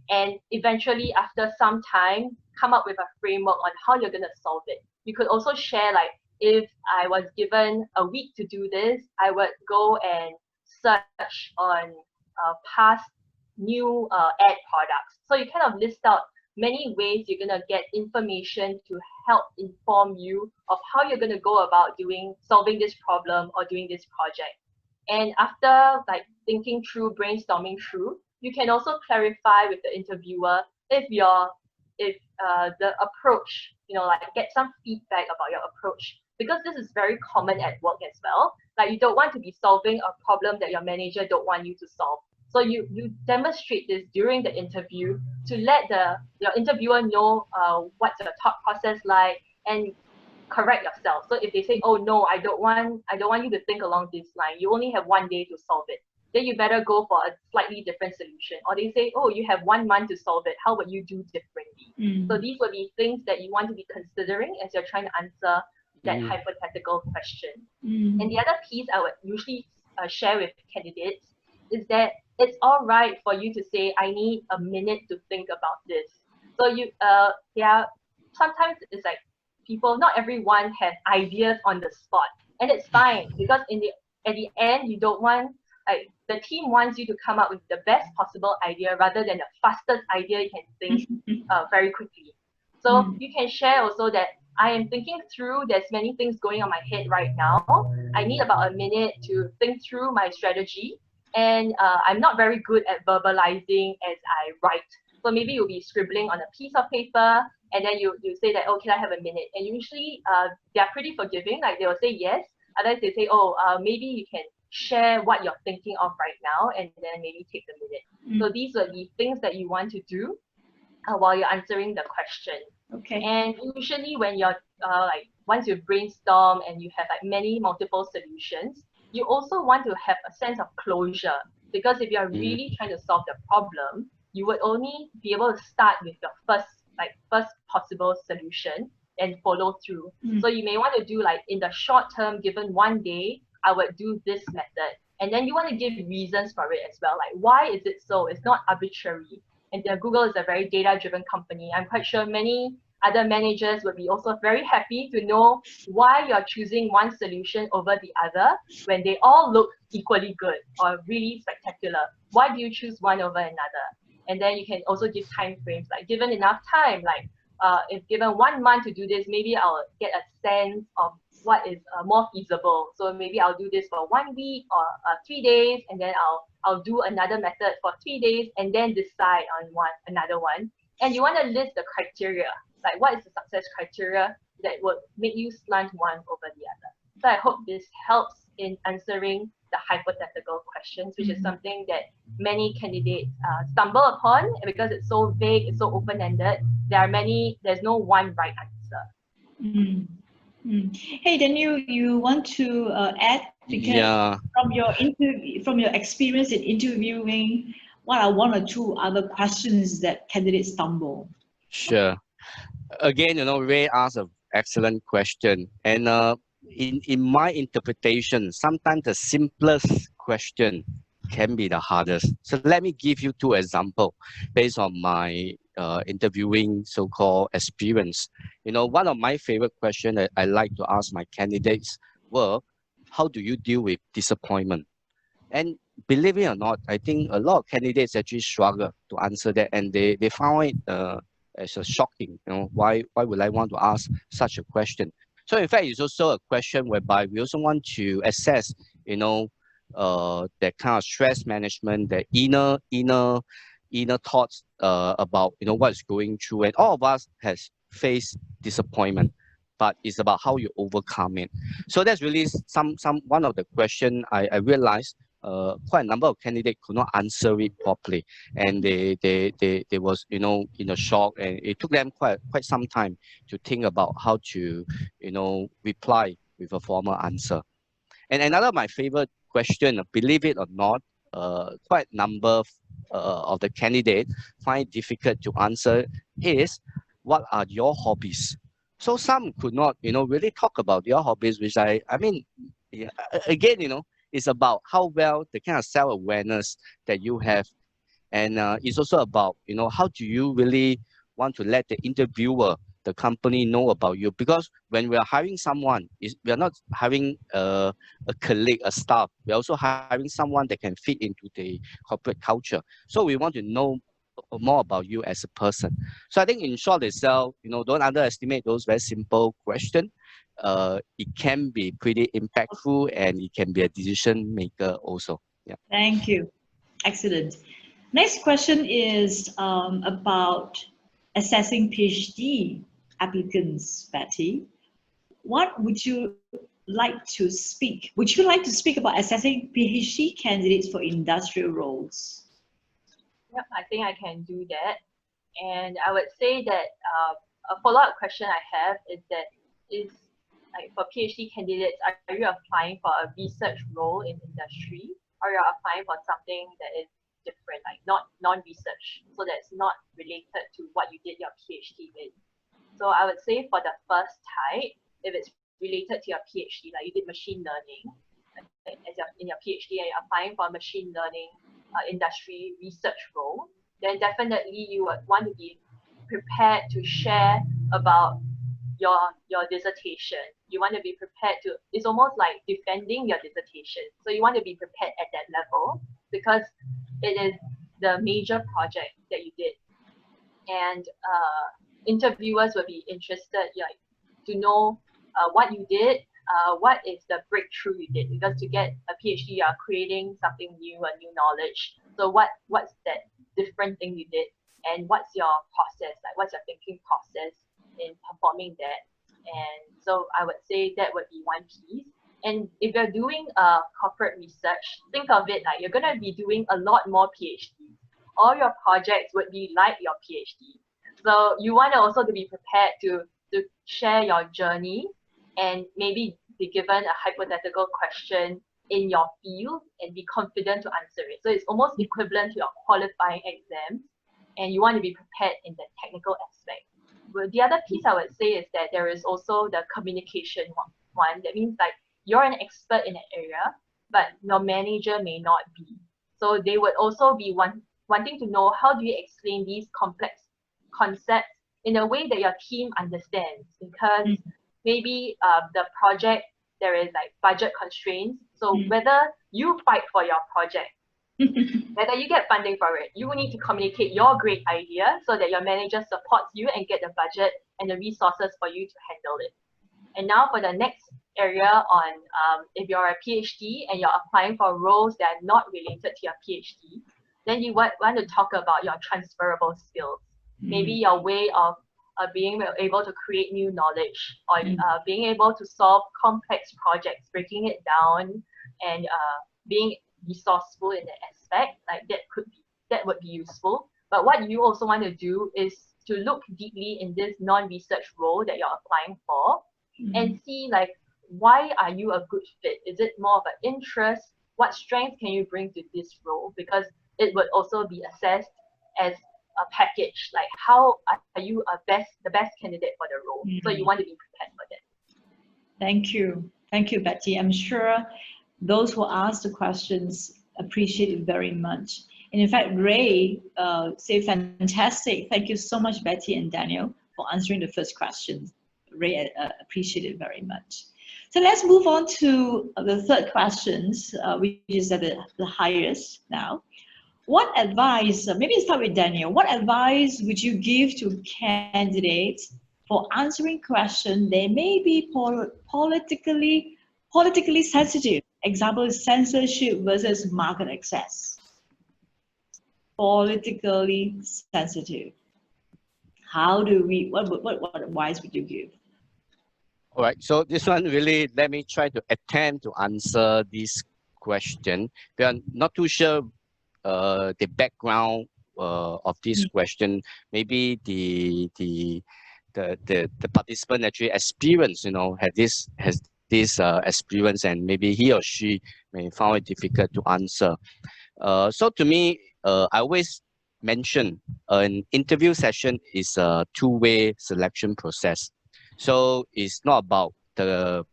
and eventually after some time come up with a framework on how you're going to solve it. You could also share, like, if I was given a week to do this, I would go and search on past new ad products. So you kind of list out many ways you're going to get information to help inform you of how you're going to go about solving this problem or doing this project. And after like thinking through, brainstorming through, you can also clarify with the interviewer if the approach, like get some feedback about your approach, because this is very common at work as well. Like, you don't want to be solving a problem that your manager don't want you to solve. So you demonstrate this during the interview to let your interviewer know what's your thought process like, and correct yourself. So if they say, oh no, I don't want you to think along this line, you only have 1 day to solve it, then you better go for a slightly different solution. Or they say, oh, you have 1 month to solve it, how would you do differently? So these would be things that you want to be considering as you're trying to answer that hypothetical question. And the other piece I would usually share with candidates is that it's all right for you to say, I need a minute to think about this. So sometimes it's like not everyone has ideas on the spot, and it's fine, because at the end, you don't want, like, the team wants you to come up with the best possible idea rather than the fastest idea you can think very quickly. So you can share also that I am thinking through, there's many things going on my head right now. I need about a minute to think through my strategy, and I'm not very good at verbalizing as I write. So maybe you'll be scribbling on a piece of paper, and then you say that, oh, can I have a minute? And usually they're pretty forgiving, like they will say yes. Otherwise they say, oh, maybe you can share what you're thinking of right now, and then maybe take the minute. So these are the things that you want to do while you're answering the question. Okay. And usually when you're once you brainstorm and you have like multiple solutions, you also want to have a sense of closure, because if you're really trying to solve the problem, you would only be able to start with your first possible solution and follow through. So you may want to do, like, in the short term, given 1 day, I would do this method. And then you want to give reasons for it as well. Like, why is it so? It's not arbitrary. And Google is a very data-driven company. I'm quite sure many other managers would be also very happy to know why you're choosing one solution over the other when they all look equally good or really spectacular. Why do you choose one over another? And then you can also give time frames, like, given enough time, like if given 1 month to do this, maybe I'll get a sense of what is more feasible. So maybe I'll do this for 1 week or 3 days, and then I'll do another method for 3 days, and then decide on another one. And you want to list the criteria, like what is the success criteria that would make you slant one over the other. So I hope this helps in answering the hypothetical questions, which is something that many candidates stumble upon, because it's so vague, it's so open-ended. There's no one right answer. Hey, Daniel, you want to add, because from your experience in interviewing, what are 1 or 2 other questions that candidates stumble? Sure. Again, Ray asked an excellent question, and in my interpretation, sometimes the simplest question can be the hardest. So let me give you 2 examples based on my interviewing so-called experience. One of my favorite questions that I like to ask my candidates were, how do you deal with disappointment? And believe it or not, I think a lot of candidates actually struggle to answer that, and they found it as a shocking. Why would I want to ask such a question? So in fact, it's also a question whereby we also want to assess, that kind of stress management, the inner thoughts about what's going through, and all of us has face disappointment, but it's about how you overcome it. So that's really one of the question I realized quite a number of candidates could not answer it properly, and they was in a shock, and it took them quite some time to think about how to reply with a formal answer. And another of my favorite question, believe it or not, quite number of the candidates find it difficult to answer is, what are your hobbies? So some could not, really talk about your hobbies, which I mean, yeah, again, it's about how well the kind of self-awareness that you have. And it's also about, how do you really want to let the interviewer, the company know about you? Because when we are hiring someone, we are not hiring a colleague, a staff. We're also hiring someone that can fit into the corporate culture. So we want to know more about you as a person. So I think in short itself, don't underestimate those very simple questions. It can be pretty impactful, and it can be a decision maker also. Yeah. Thank you. Excellent. Next question is about assessing PhD applicants, Betty. What would you like to speak? Would you like to speak about assessing PhD candidates for industrial roles? Yep, I think I can do that. And I would say that a follow-up question I have is like for PhD candidates, are you applying for a research role in industry, or you're applying for something that is different, like not non-research, so that's not related to what you did your PhD in? So I would say for the first type, if it's related to your PhD, like you did machine learning in your PhD and you're applying for a machine learning industry research role, then definitely you would want to be prepared to share about your dissertation. You want to be prepared to, it's almost like defending your dissertation. So you want to be prepared at that level, because it is the major project that you did. And interviewers will be interested to know what you did, what is the breakthrough you did, because to get a PhD, you are creating something new, a new knowledge. So what's that different thing you did, and what's your process, like what's your thinking process in performing that? And so I would say that would be one piece. And if you're doing corporate research, think of it like you're going to be doing a lot more PhDs. All your projects would be like your PhD. So you want to also to be prepared to share your journey, and maybe be given a hypothetical question in your field and be confident to answer it. So it's almost equivalent to your qualifying exams, and you want to be prepared in the technical aspect. But the other piece I would say is that there is also the communication one. That means like you're an expert in an area, but your manager may not be. So they would also be wanting to know, how do you explain these complex concepts in a way that your team understands? Because maybe the project, there is like budget constraints. So whether you fight for your project, whether you get funding for it, you need to communicate your great idea so that your manager supports you and get the budget and the resources for you to handle it. And now for the next area on if you're a PhD and you're applying for roles that are not related to your PhD, then you want to talk about your transferable skills. Maybe your way of being able to create new knowledge, or being able to solve complex projects, breaking it down, and being resourceful in that aspect, like that would be useful. But what you also want to do is to look deeply in this non-research role that you're applying for, and see like, why are you a good fit? Is it more of an interest? What strength can you bring to this role? Because it would also be assessed as a package, like how are you the best candidate for the role? So you want to be prepared for that. Thank you, Betty. I'm sure those who ask the questions appreciate it very much. And in fact, Ray say fantastic. Thank you so much, Betty and Daniel, for answering the first question. Ray appreciate it very much. So let's move on to the third questions, which is at the highest now. What advice, maybe start with Daniel, what advice would you give to candidates for answering questions they may be politically sensitive? Example is censorship versus market access. Politically sensitive. How do we, what advice would you give? All right, so this one really, let me try to attempt to answer this question. We are not too sure the background of this question. Maybe the participant actually experience, has this experience, and maybe he or she may find it difficult to answer. So to me, I always mention an interview session is a two-way selection process. So it's not about the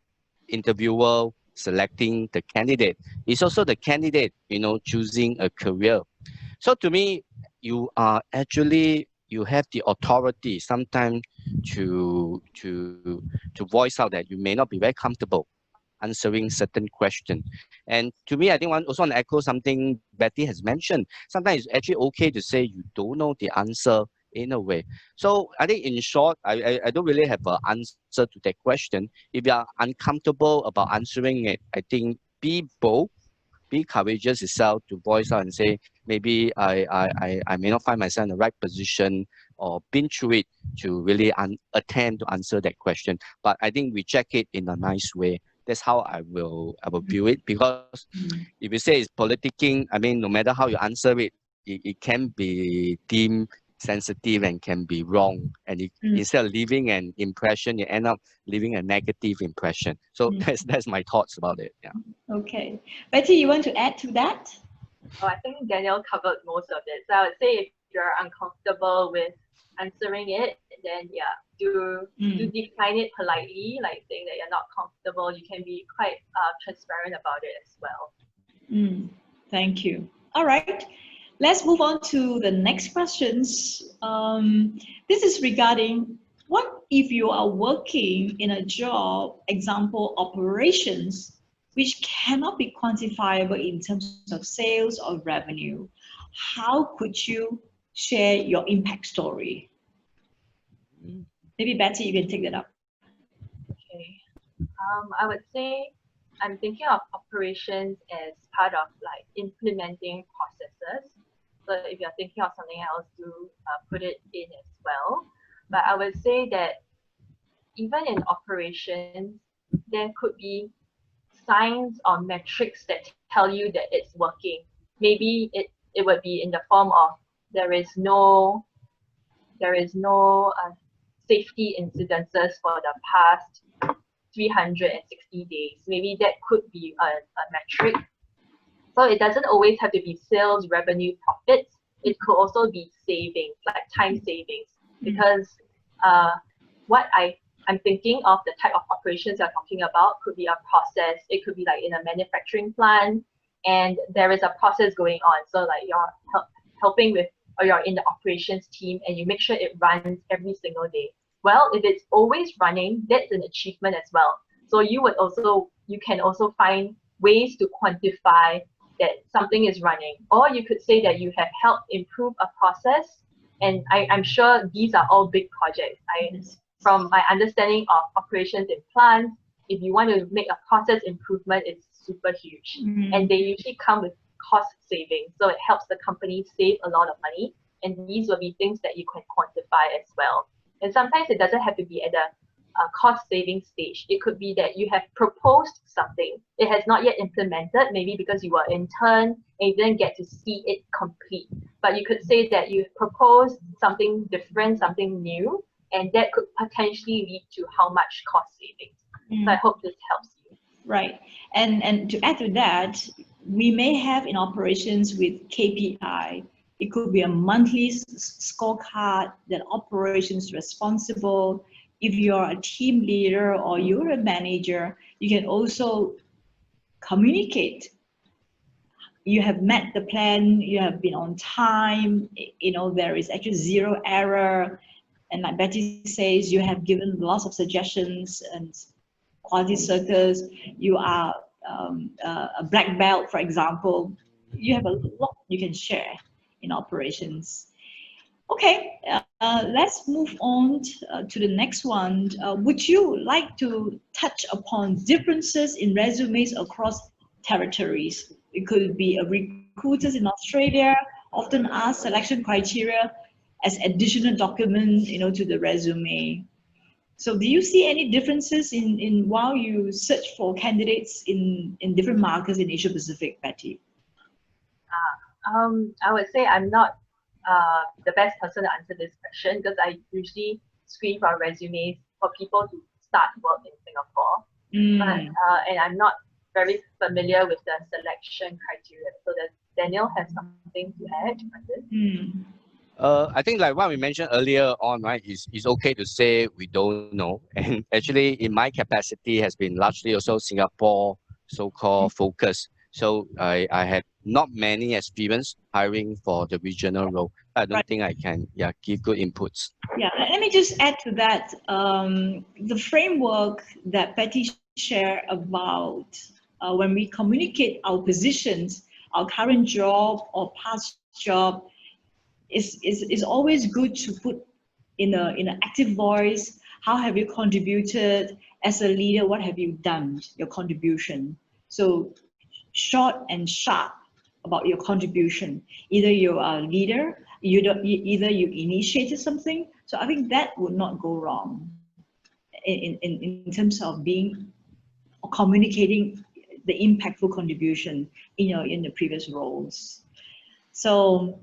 interviewer selecting the candidate. It's also the candidate, choosing a career. So to me, you have the authority sometimes to voice out that you may not be very comfortable answering certain questions. And to me, I think also want to echo something Betty has mentioned. Sometimes it's actually okay to say you don't know the answer in a way. So I think in short, I don't really have an answer to that question. If you are uncomfortable about answering it, I think be bold, be courageous yourself to voice out and say, maybe I may not find myself in the right position or been through it to really attempt to answer that question. But I think reject it in a nice way. That's how I will view it, because if you say it's politicking, I mean, no matter how you answer it, it can be deemed sensitive and can be wrong. And instead of leaving an impression, you end up leaving a negative impression. So that's my thoughts about it. Yeah. Okay. Betty, you want to add to that? Oh, I think Daniel covered most of it. So I would say if you're uncomfortable with answering it, then yeah, do decline it politely, like saying that you're not comfortable. You can be quite transparent about it as well. Thank you. All right. Let's move on to the next questions. This is regarding what if you are working in a job, example, operations, which cannot be quantifiable in terms of sales or revenue. How could you share your impact story? Maybe Betty, you can take that up. Okay. I would say I'm thinking of operations as part of like implementing processes. So if you're thinking of something else, do put it in as well. But I would say that even in operations, there could be signs or metrics that tell you that it's working. Maybe it would be in the form of there is no safety incidences for the past 360 days. Maybe that could be a metric. So it doesn't always have to be sales, revenue, profits. It could also be savings, like time savings. Because what I'm thinking of, the type of operations you're talking about could be a process. It could be like in a manufacturing plant, and there is a process going on. So like you're helping with, or you're in the operations team, and you make sure it runs every single day. Well, if it's always running, that's an achievement as well. So you can also find ways to quantify that something is running. Or you could say that you have helped improve a process. And I'm sure these are all big projects. From my understanding of operations in plants, if you want to make a process improvement, it's super huge. And they usually come with cost savings. So it helps the company save a lot of money. And these will be things that you can quantify as well. And sometimes it doesn't have to be at a cost saving stage. It could be that you have proposed something. It has not yet implemented, maybe because you were intern and you didn't get to see it complete. But you could say that you proposed something different, something new, and that could potentially lead to how much cost savings. So I hope this helps you. Right. And to add to that, we may have in operations with KPI, it could be a monthly scorecard that operations responsible. If you're a team leader or you're a manager, you can also communicate. You have met the plan, you have been on time, there is actually zero error. And like Betty says, you have given lots of suggestions and quality circles. You are a black belt, for example. You have a lot you can share in operations. Okay, let's move on to the next one. Would you like to touch upon differences in resumes across territories? It could be recruiters in Australia often ask selection criteria as additional document, to the resume. So do you see any differences in while you search for candidates in different markets in Asia Pacific, Betty? I would say I'm not the best person to answer this question because I usually screen for resumes for people to start work in Singapore. But, and I'm not very familiar with the selection criteria. So does Daniel have something to add on this? I think like what we mentioned earlier on, right, is okay to say we don't know. And actually in my capacity has been largely also Singapore so-called focus. So I had not many experience hiring for the regional role. I don't think I can give good inputs. Yeah, let me just add to that. The framework that Betty shared about when we communicate our positions, our current job or past job, is always good to put in an active voice. How have you contributed as a leader? What have you done? Your contribution. So short and sharp about your contribution. Either you are a leader, either you initiated something. So I think that would not go wrong in terms of being or communicating the impactful contribution in the previous roles. So,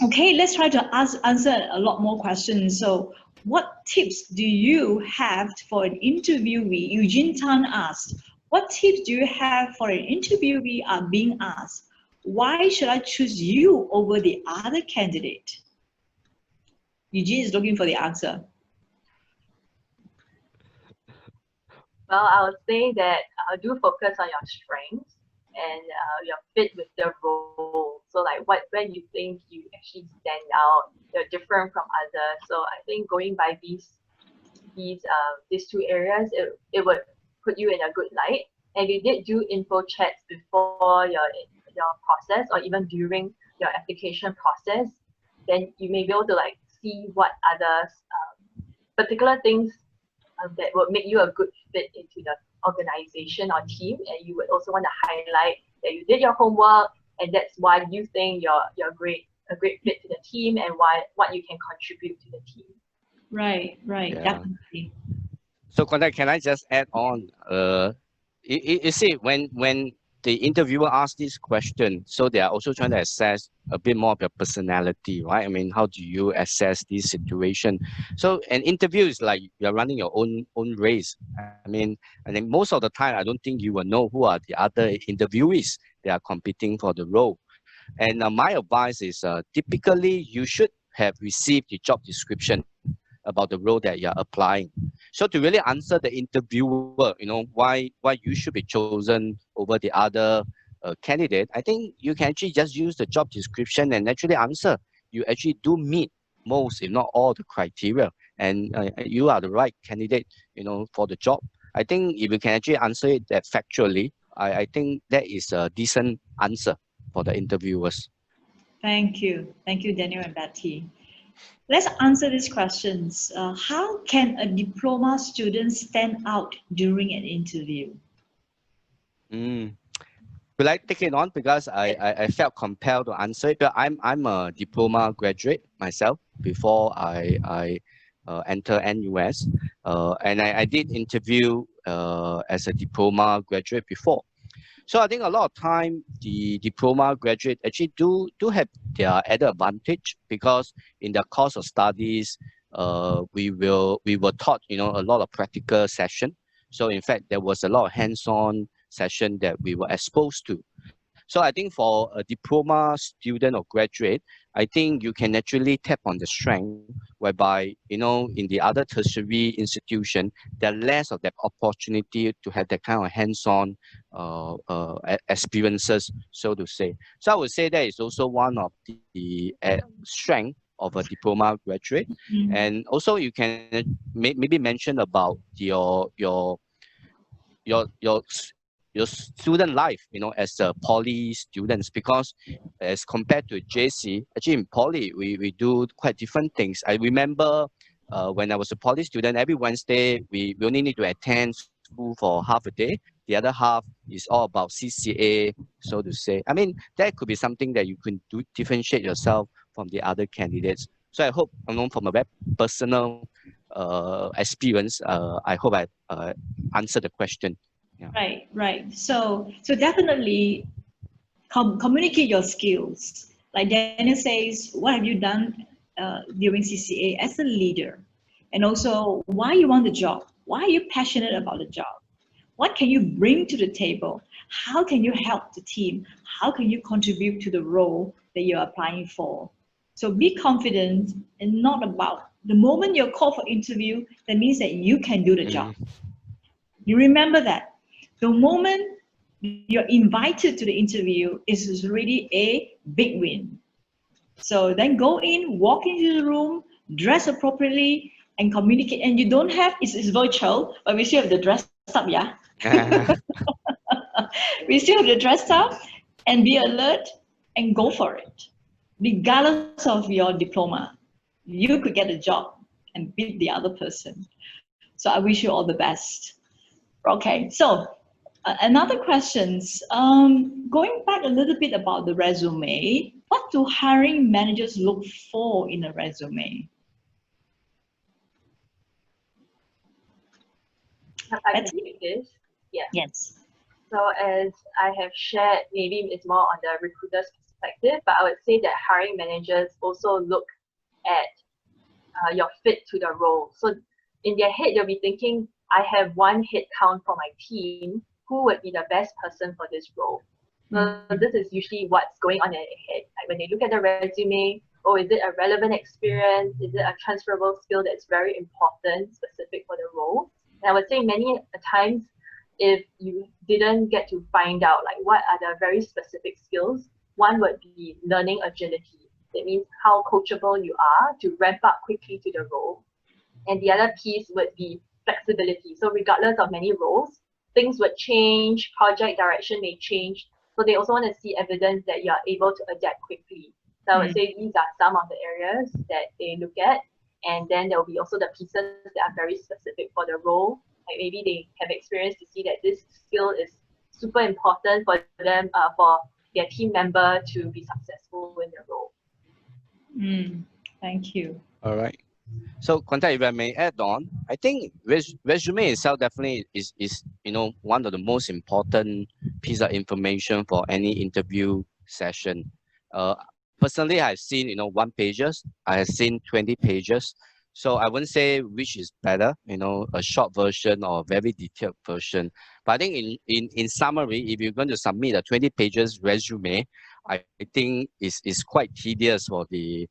okay, let's try to answer a lot more questions. So what tips do you have for an interviewee? Eugene Tan asked, what tips do you have for an interviewee are being asked? Why should I choose you over the other candidate? Eugene is looking for the answer. Well, I would say that do focus on your strengths and your fit with the role. So like where you think you actually stand out, you're different from others. So I think going by these two areas, it would put you in a good light. And you did do info checks before your process or even during your application process, then you may be able to like see what others particular things that would make you a good fit into the organization or team, and you would also want to highlight that you did your homework and that's why you think you're a great fit to the team and what you can contribute to the team. Right, Yeah. definitely. So Contact, can I just add on? You see, when the interviewer asks this question, so they are also trying to assess a bit more of your personality, right? I mean, how do you assess this situation? So an interview is like you're running your own race. I mean, most of the time, I don't think you will know who are the other interviewees that are competing for the role. And my advice is typically you should have received the job description about the role that you're applying. So to really answer the interviewer, why you should be chosen over the other candidate, I think you can actually just use the job description and actually answer. You actually do meet most, if not all, the criteria, and you are the right candidate, for the job. I think if you can actually answer it that factually, I think that is a decent answer for the interviewers. Thank you, Daniel and Betty. Let's answer these questions. How can a diploma student stand out during an interview? Will I take it on because I felt compelled to answer it? But I'm a diploma graduate myself before I enter NUS, and I did interview as a diploma graduate before. So I think a lot of time the diploma graduate actually do have their added advantage because in the course of studies, we were taught a lot of practical session. So in fact, there was a lot of hands-on session that we were exposed to. So I think for a diploma student or graduate, I think you can naturally tap on the strength whereby, in the other tertiary institution, there are less of that opportunity to have that kind of hands-on experiences, so to say. So I would say that is also one of the strength of a diploma graduate. Mm-hmm. And also you can maybe mention about your student life, as a poly students, because as compared to JC, actually in poly, we do quite different things. I remember when I was a poly student, every Wednesday, we only need to attend school for half a day. The other half is all about CCA, so to say. I mean, that could be something that you can do differentiate yourself from the other candidates. So I hope, from a very personal experience, I hope I answer the question. Yeah. Right. So definitely communicate your skills. Like Daniel says, what have you done during CCA as a leader? And also, why you want the job? Why are you passionate about the job? What can you bring to the table? How can you help the team? How can you contribute to the role that you're applying for? So be confident and not about the moment you're called for interview, that means that you can do the job. You remember that. The moment you're invited to the interview is really a big win. So then go in, walk into the room, dress appropriately, and communicate. And you don't have, it's virtual, but we still have the dress up, yeah? We still have the dress up and be alert and go for it. Regardless of your diploma, you could get a job and beat the other person. So I wish you all the best. Okay, so another questions. Going back a little bit about the resume, what do hiring managers look for in a resume? I can take this. Yeah. Yes. So as I have shared, maybe it's more on the recruiter's perspective, but I would say that hiring managers also look at your fit to the role. So in their head, they'll be thinking, I have one head count for my team. Who would be the best person for this role? So this is usually what's going on in their head. Like when they look at the resume, oh, is it a relevant experience? Is it a transferable skill that's very important, specific for the role? And I would say many times, if you didn't get to find out like what are the very specific skills, one would be learning agility. That means how coachable you are to ramp up quickly to the role. And the other piece would be flexibility. So regardless of many roles, things would change, project direction may change. So they also want to see evidence that you are able to adapt quickly. So I would say these are some of the areas that they look at. And then there will be also the pieces that are very specific for the role. Like maybe they have experience to see that this skill is super important for them, for their team member to be successful in their role. Thank you. All right. So, Kwanta, if I may add on, I think resume itself definitely is one of the most important piece of information for any interview session. Personally, I've seen 1 pages. I have seen 20 pages. So I wouldn't say which is better, a short version or a very detailed version. But I think in summary, if you're going to submit a 20 pages resume, I think it's quite tedious for the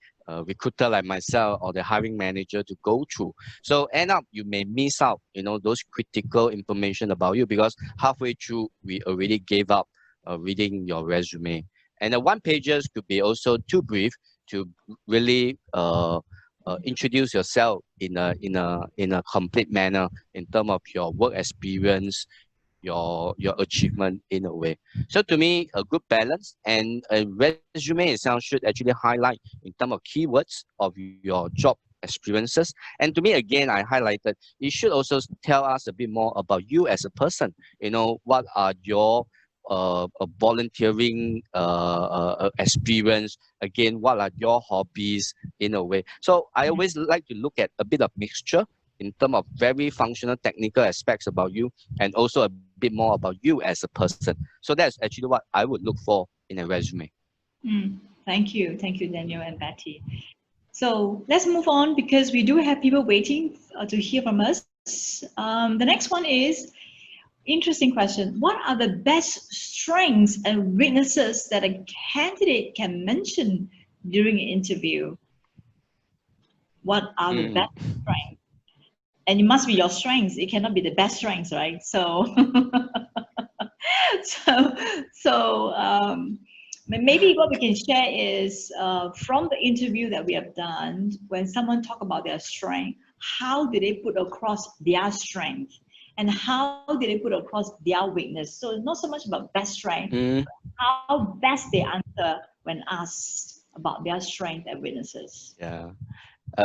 recruiter like myself or the hiring manager to go through. So end up you may miss out, those critical information about you because halfway through we already gave up reading your resume. And the 1 pages could be also too brief to really introduce yourself in a complete manner in terms of your work experience, your achievement in a way. So to me, a good balance and a resume itself should actually highlight in terms of keywords of your job experiences. And to me, again, I highlighted, it should also tell us a bit more about you as a person. What are your volunteering experience, again, what are your hobbies in a way. So I always like to look at a bit of mixture in terms of very functional technical aspects about you and also a bit more about you as a person. So that's actually what I would look for in a resume. Thank you, Daniel and Betty. So let's move on because we do have people waiting to hear from us. The next one is, interesting question. What are the best strengths and weaknesses that a candidate can mention during an interview? What are the best strengths? And it must be your strengths. It cannot be the best strengths, right? So, maybe what we can share is from the interview that we have done, when someone talk about their strength, how did they put across their strength? And how did they put across their weakness? So it's not so much about best strength, but how best they answer when asked about their strength and weaknesses. Yeah.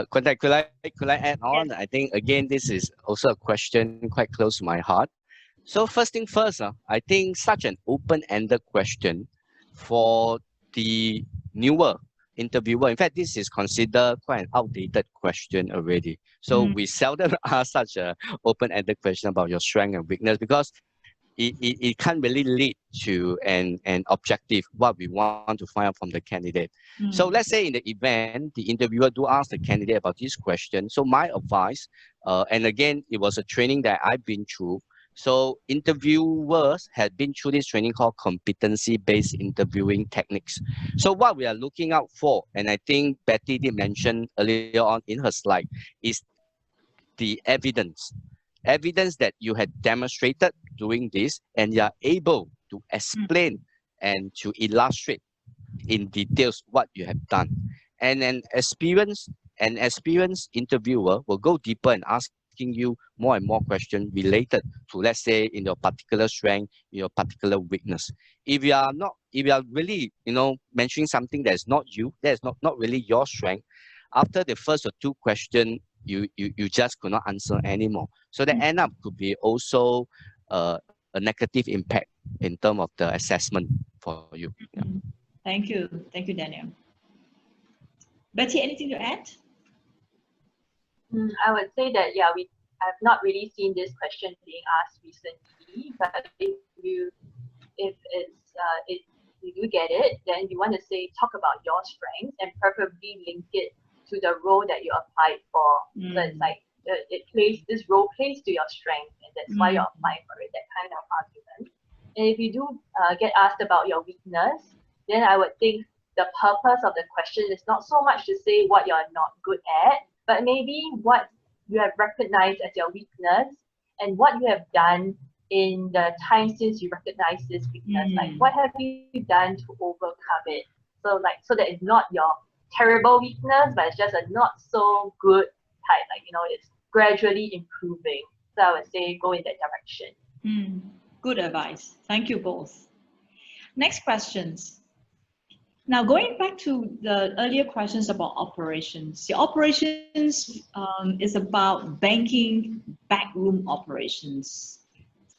Could I add on? Yes. I think again this is also a question quite close to my heart. So first thing first, I think such an open-ended question for the newer interviewer. In fact, this is considered quite an outdated question already. So we seldom ask such a open-ended question about your strength and weakness, because it can't really lead to an objective, what we want to find out from the candidate. So let's say in the event the interviewer do ask the candidate about this question. So my advice, and again, it was a training that I've been through. So interviewers had been through this training called competency-based interviewing techniques. So what we are looking out for, and I think Betty did mention earlier on in her slide, is the evidence that you had demonstrated doing this, and you are able to explain and to illustrate in details what you have done. And an experienced interviewer will go deeper and asking you more and more questions related to, let's say, in your particular strength, your particular weakness. If you are really, mentioning something that's not you, that's not really your strength, after the first or two questions, you just could not answer anymore. So the end up could be also a negative impact in terms of the assessment for you. Yeah. Thank you, Daniel. Betty, anything to add? I would say that I've not really seen this question being asked recently, but if you do get it, then you want to say talk about your strengths and preferably link it to the role that you applied for. So it's like this role plays to your strength, and that's why you're applying for it, that kind of argument. And if you do get asked about your weakness, then I would think the purpose of the question is not so much to say what you're not good at, but maybe what you have recognized as your weakness and what you have done in the time since you recognized this weakness. Like, what have you done to overcome it? So that it's not your terrible weakness, but it's just a not so good type, it's gradually improving. So I would say go in that direction. Good advice. Thank you both. Next questions. Now, going back to the earlier questions about operations. The operations is about banking backroom operations.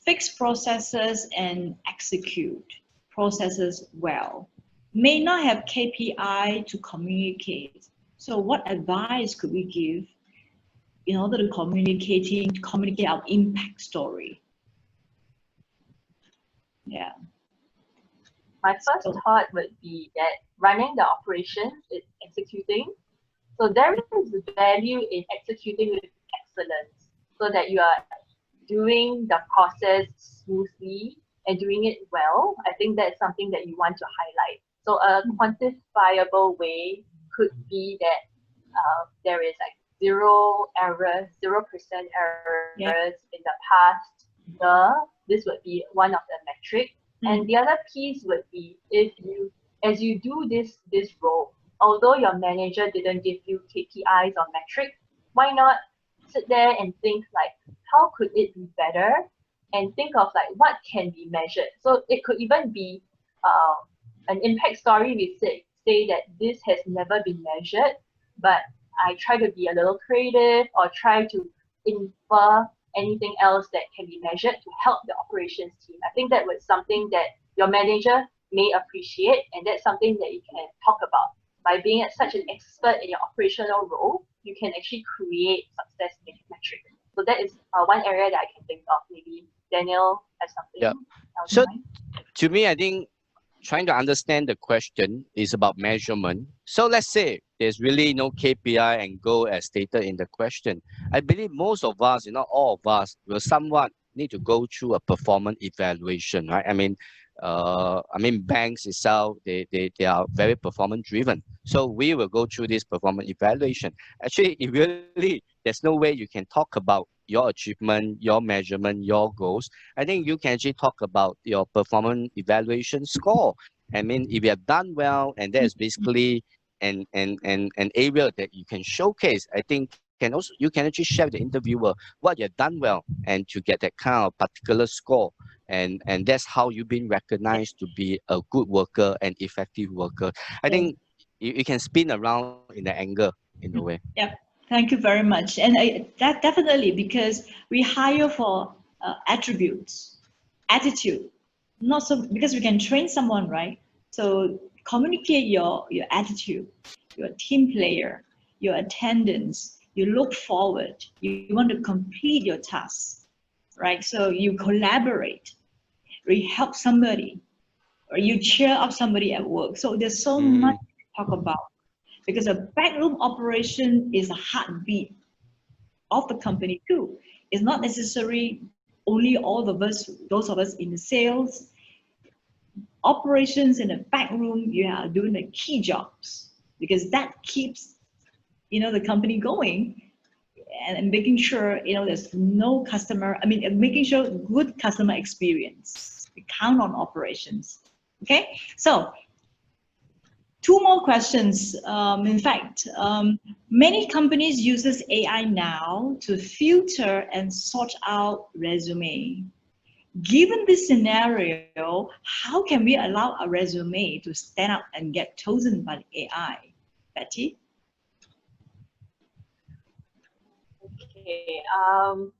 Fix processes and execute processes well. May not have KPI to communicate. So what advice could we give in order to communicate our impact story? Yeah. My first thought would be that running the operations is executing. So there is value in executing with excellence, so that you are doing the process smoothly and doing it well. I think that's something that you want to highlight. So a quantifiable way could be that there is like 0% errors in the past year. This would be one of the metrics. And the other piece would be, as you do this role, although your manager didn't give you KPIs or metrics, why not sit there and think like, how could it be better? And think of like what can be measured. So it could even be an impact story. We say that this has never been measured, but I try to be a little creative or try to infer anything else that can be measured to help the operations team. I think that was something that your manager may appreciate, and that's something that you can talk about. By being such an expert in your operational role, you can actually create success metrics. So that is one area that I can think of. Maybe Daniel has something else so in mind. To me, I think trying to understand the question is about measurement. So let's say there's really no KPI and goal as stated in the question. I believe most of us, not all of us, will somewhat need to go through a performance evaluation, right? I mean, banks itself, they are very performance driven. So we will go through this performance evaluation. Actually, there's no way you can talk about your achievement, your measurement, your goals. I think you can actually talk about your performance evaluation score. I mean, if you have done well, and that is basically an area that you can showcase, I think you can actually share with the interviewer what you've done well, and to get that kind of particular score. And that's how you've been recognized to be a good worker and effective worker. I think you can spin around in the angle in a way. Yep. Thank you very much. And that definitely, because we hire for attributes, attitude, not so because we can train someone, right? So communicate your attitude, your team player, your attendance. You look forward. You want to complete your tasks, right? So you collaborate, or you help somebody, or you cheer up somebody at work. So there's so much to talk about, because a backroom operation is a heartbeat of the company too. It's not necessary only all of us, those of us in the sales, operations in the back room. You are doing the key jobs, because that keeps, the company going, and making sure, there's no customer, making sure good customer experience. We count on operations. Okay, so 2 more questions. In fact, many companies uses AI now to filter and sort out resume. Given this scenario, how can we allow a resume to stand out and get chosen by the AI? Betty? Okay,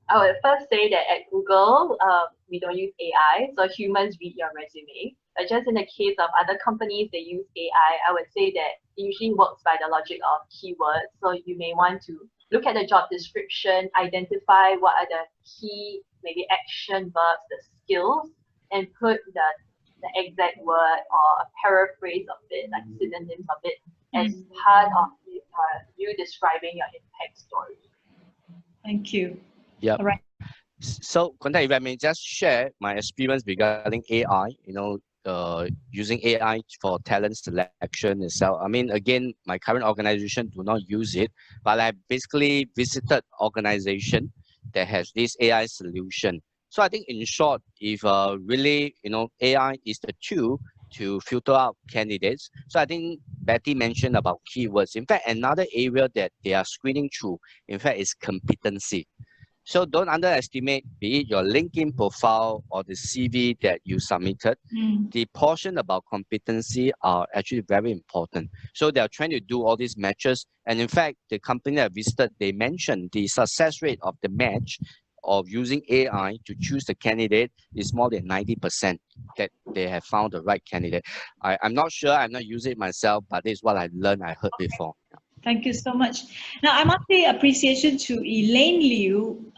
I would first say that at Google, we don't use AI, so humans read your resume. But just in the case of other companies, they use AI, I would say that it usually works by the logic of keywords. So you may want to look at the job description, identify what are the key, maybe action verbs, the skills, and put the exact word or a paraphrase of it, like synonyms of it, as part of you describing your impact story. Thank you. Yeah. All right. So, Kunta, if I may just share my experience regarding AI, using AI for talent selection itself. Again, my current organization do not use it, but I basically visited organization that has this AI solution. So I think in short, if really, AI is the tool to filter out candidates. So I think Betty mentioned about keywords. In fact, another area that they are screening through, in fact, is competency. So don't underestimate, be it your LinkedIn profile or the CV that you submitted. The portion about competency are actually very important. So they are trying to do all these matches. And in fact, the company I visited, they mentioned the success rate of the match of using AI to choose the candidate is more than 90% that they have found the right candidate. I'm not sure, I'm not using it myself, but this is what I learned, I heard before. Thank you so much. Now, I must say appreciation to Elaine Liu,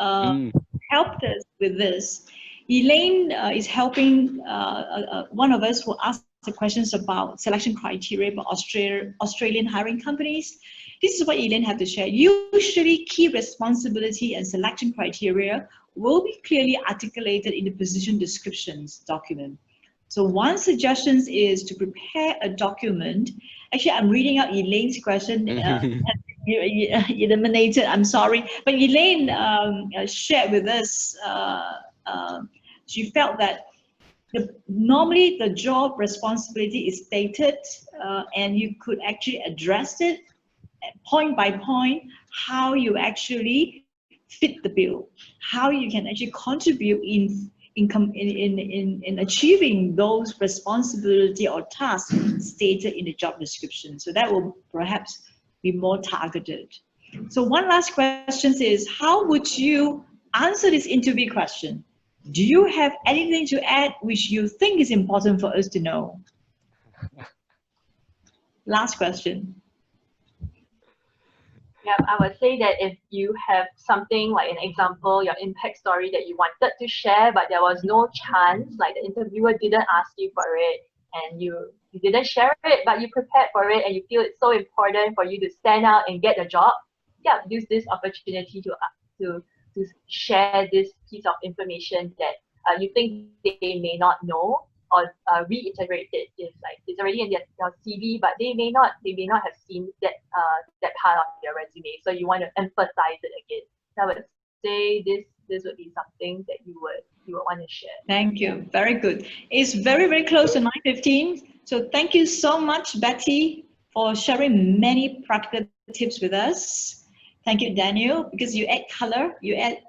helped us with this. Elaine is helping one of us who asked the questions about selection criteria for Australian hiring companies. This is what Elaine had to share. Usually, key responsibility and selection criteria will be clearly articulated in the position descriptions document. So one suggestion is to prepare a document. Actually, I'm reading out Elaine's question. You eliminated, I'm sorry. But Elaine shared with us, she felt that normally the job responsibility is stated and you could actually address it point by point, how you actually fit the bill, how you can actually contribute in achieving those responsibility or tasks stated in the job description. So that will perhaps be more targeted. So one last question is, how would you answer this interview question? Do you have anything to add which you think is important for us to know? Last question. Yeah, I would say that if you have something like an example, your impact story that you wanted to share, but there was no chance, like the interviewer didn't ask you for it, and you didn't share it, but you prepared for it, and you feel it's so important for you to stand out and get the job, yeah, use this opportunity to share this piece of information that you think they may not know, or reiterate it if like it's already in their CV, but they may not have seen that that part of their resume. So you want to emphasize it again. So I would say this would be something that you would want to share. Thank you. Very good. It's very, very close to 9:15. So thank you so much, Betty, for sharing many practical tips with us. Thank you, Daniel, because you add color, you add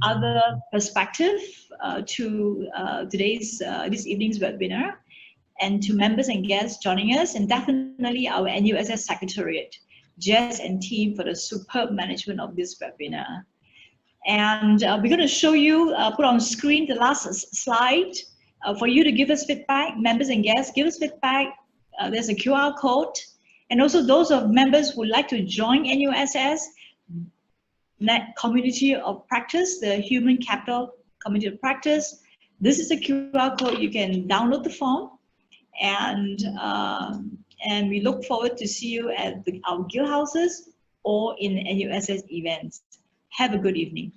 other perspective to this evening's webinar, and to members and guests joining us, and definitely our NUSS Secretariat, Jess and team, for the superb management of this webinar. And we're going to show you, put on screen the last slide for you to give us feedback. Members and guests, give us feedback there's a QR code. And also those of members who would like to join NUSS, Community of Practice, the Human Capital Community of Practice. This is a QR code. You can download the form, and we look forward to see you at our guild houses or in NUSS events. Have a good evening.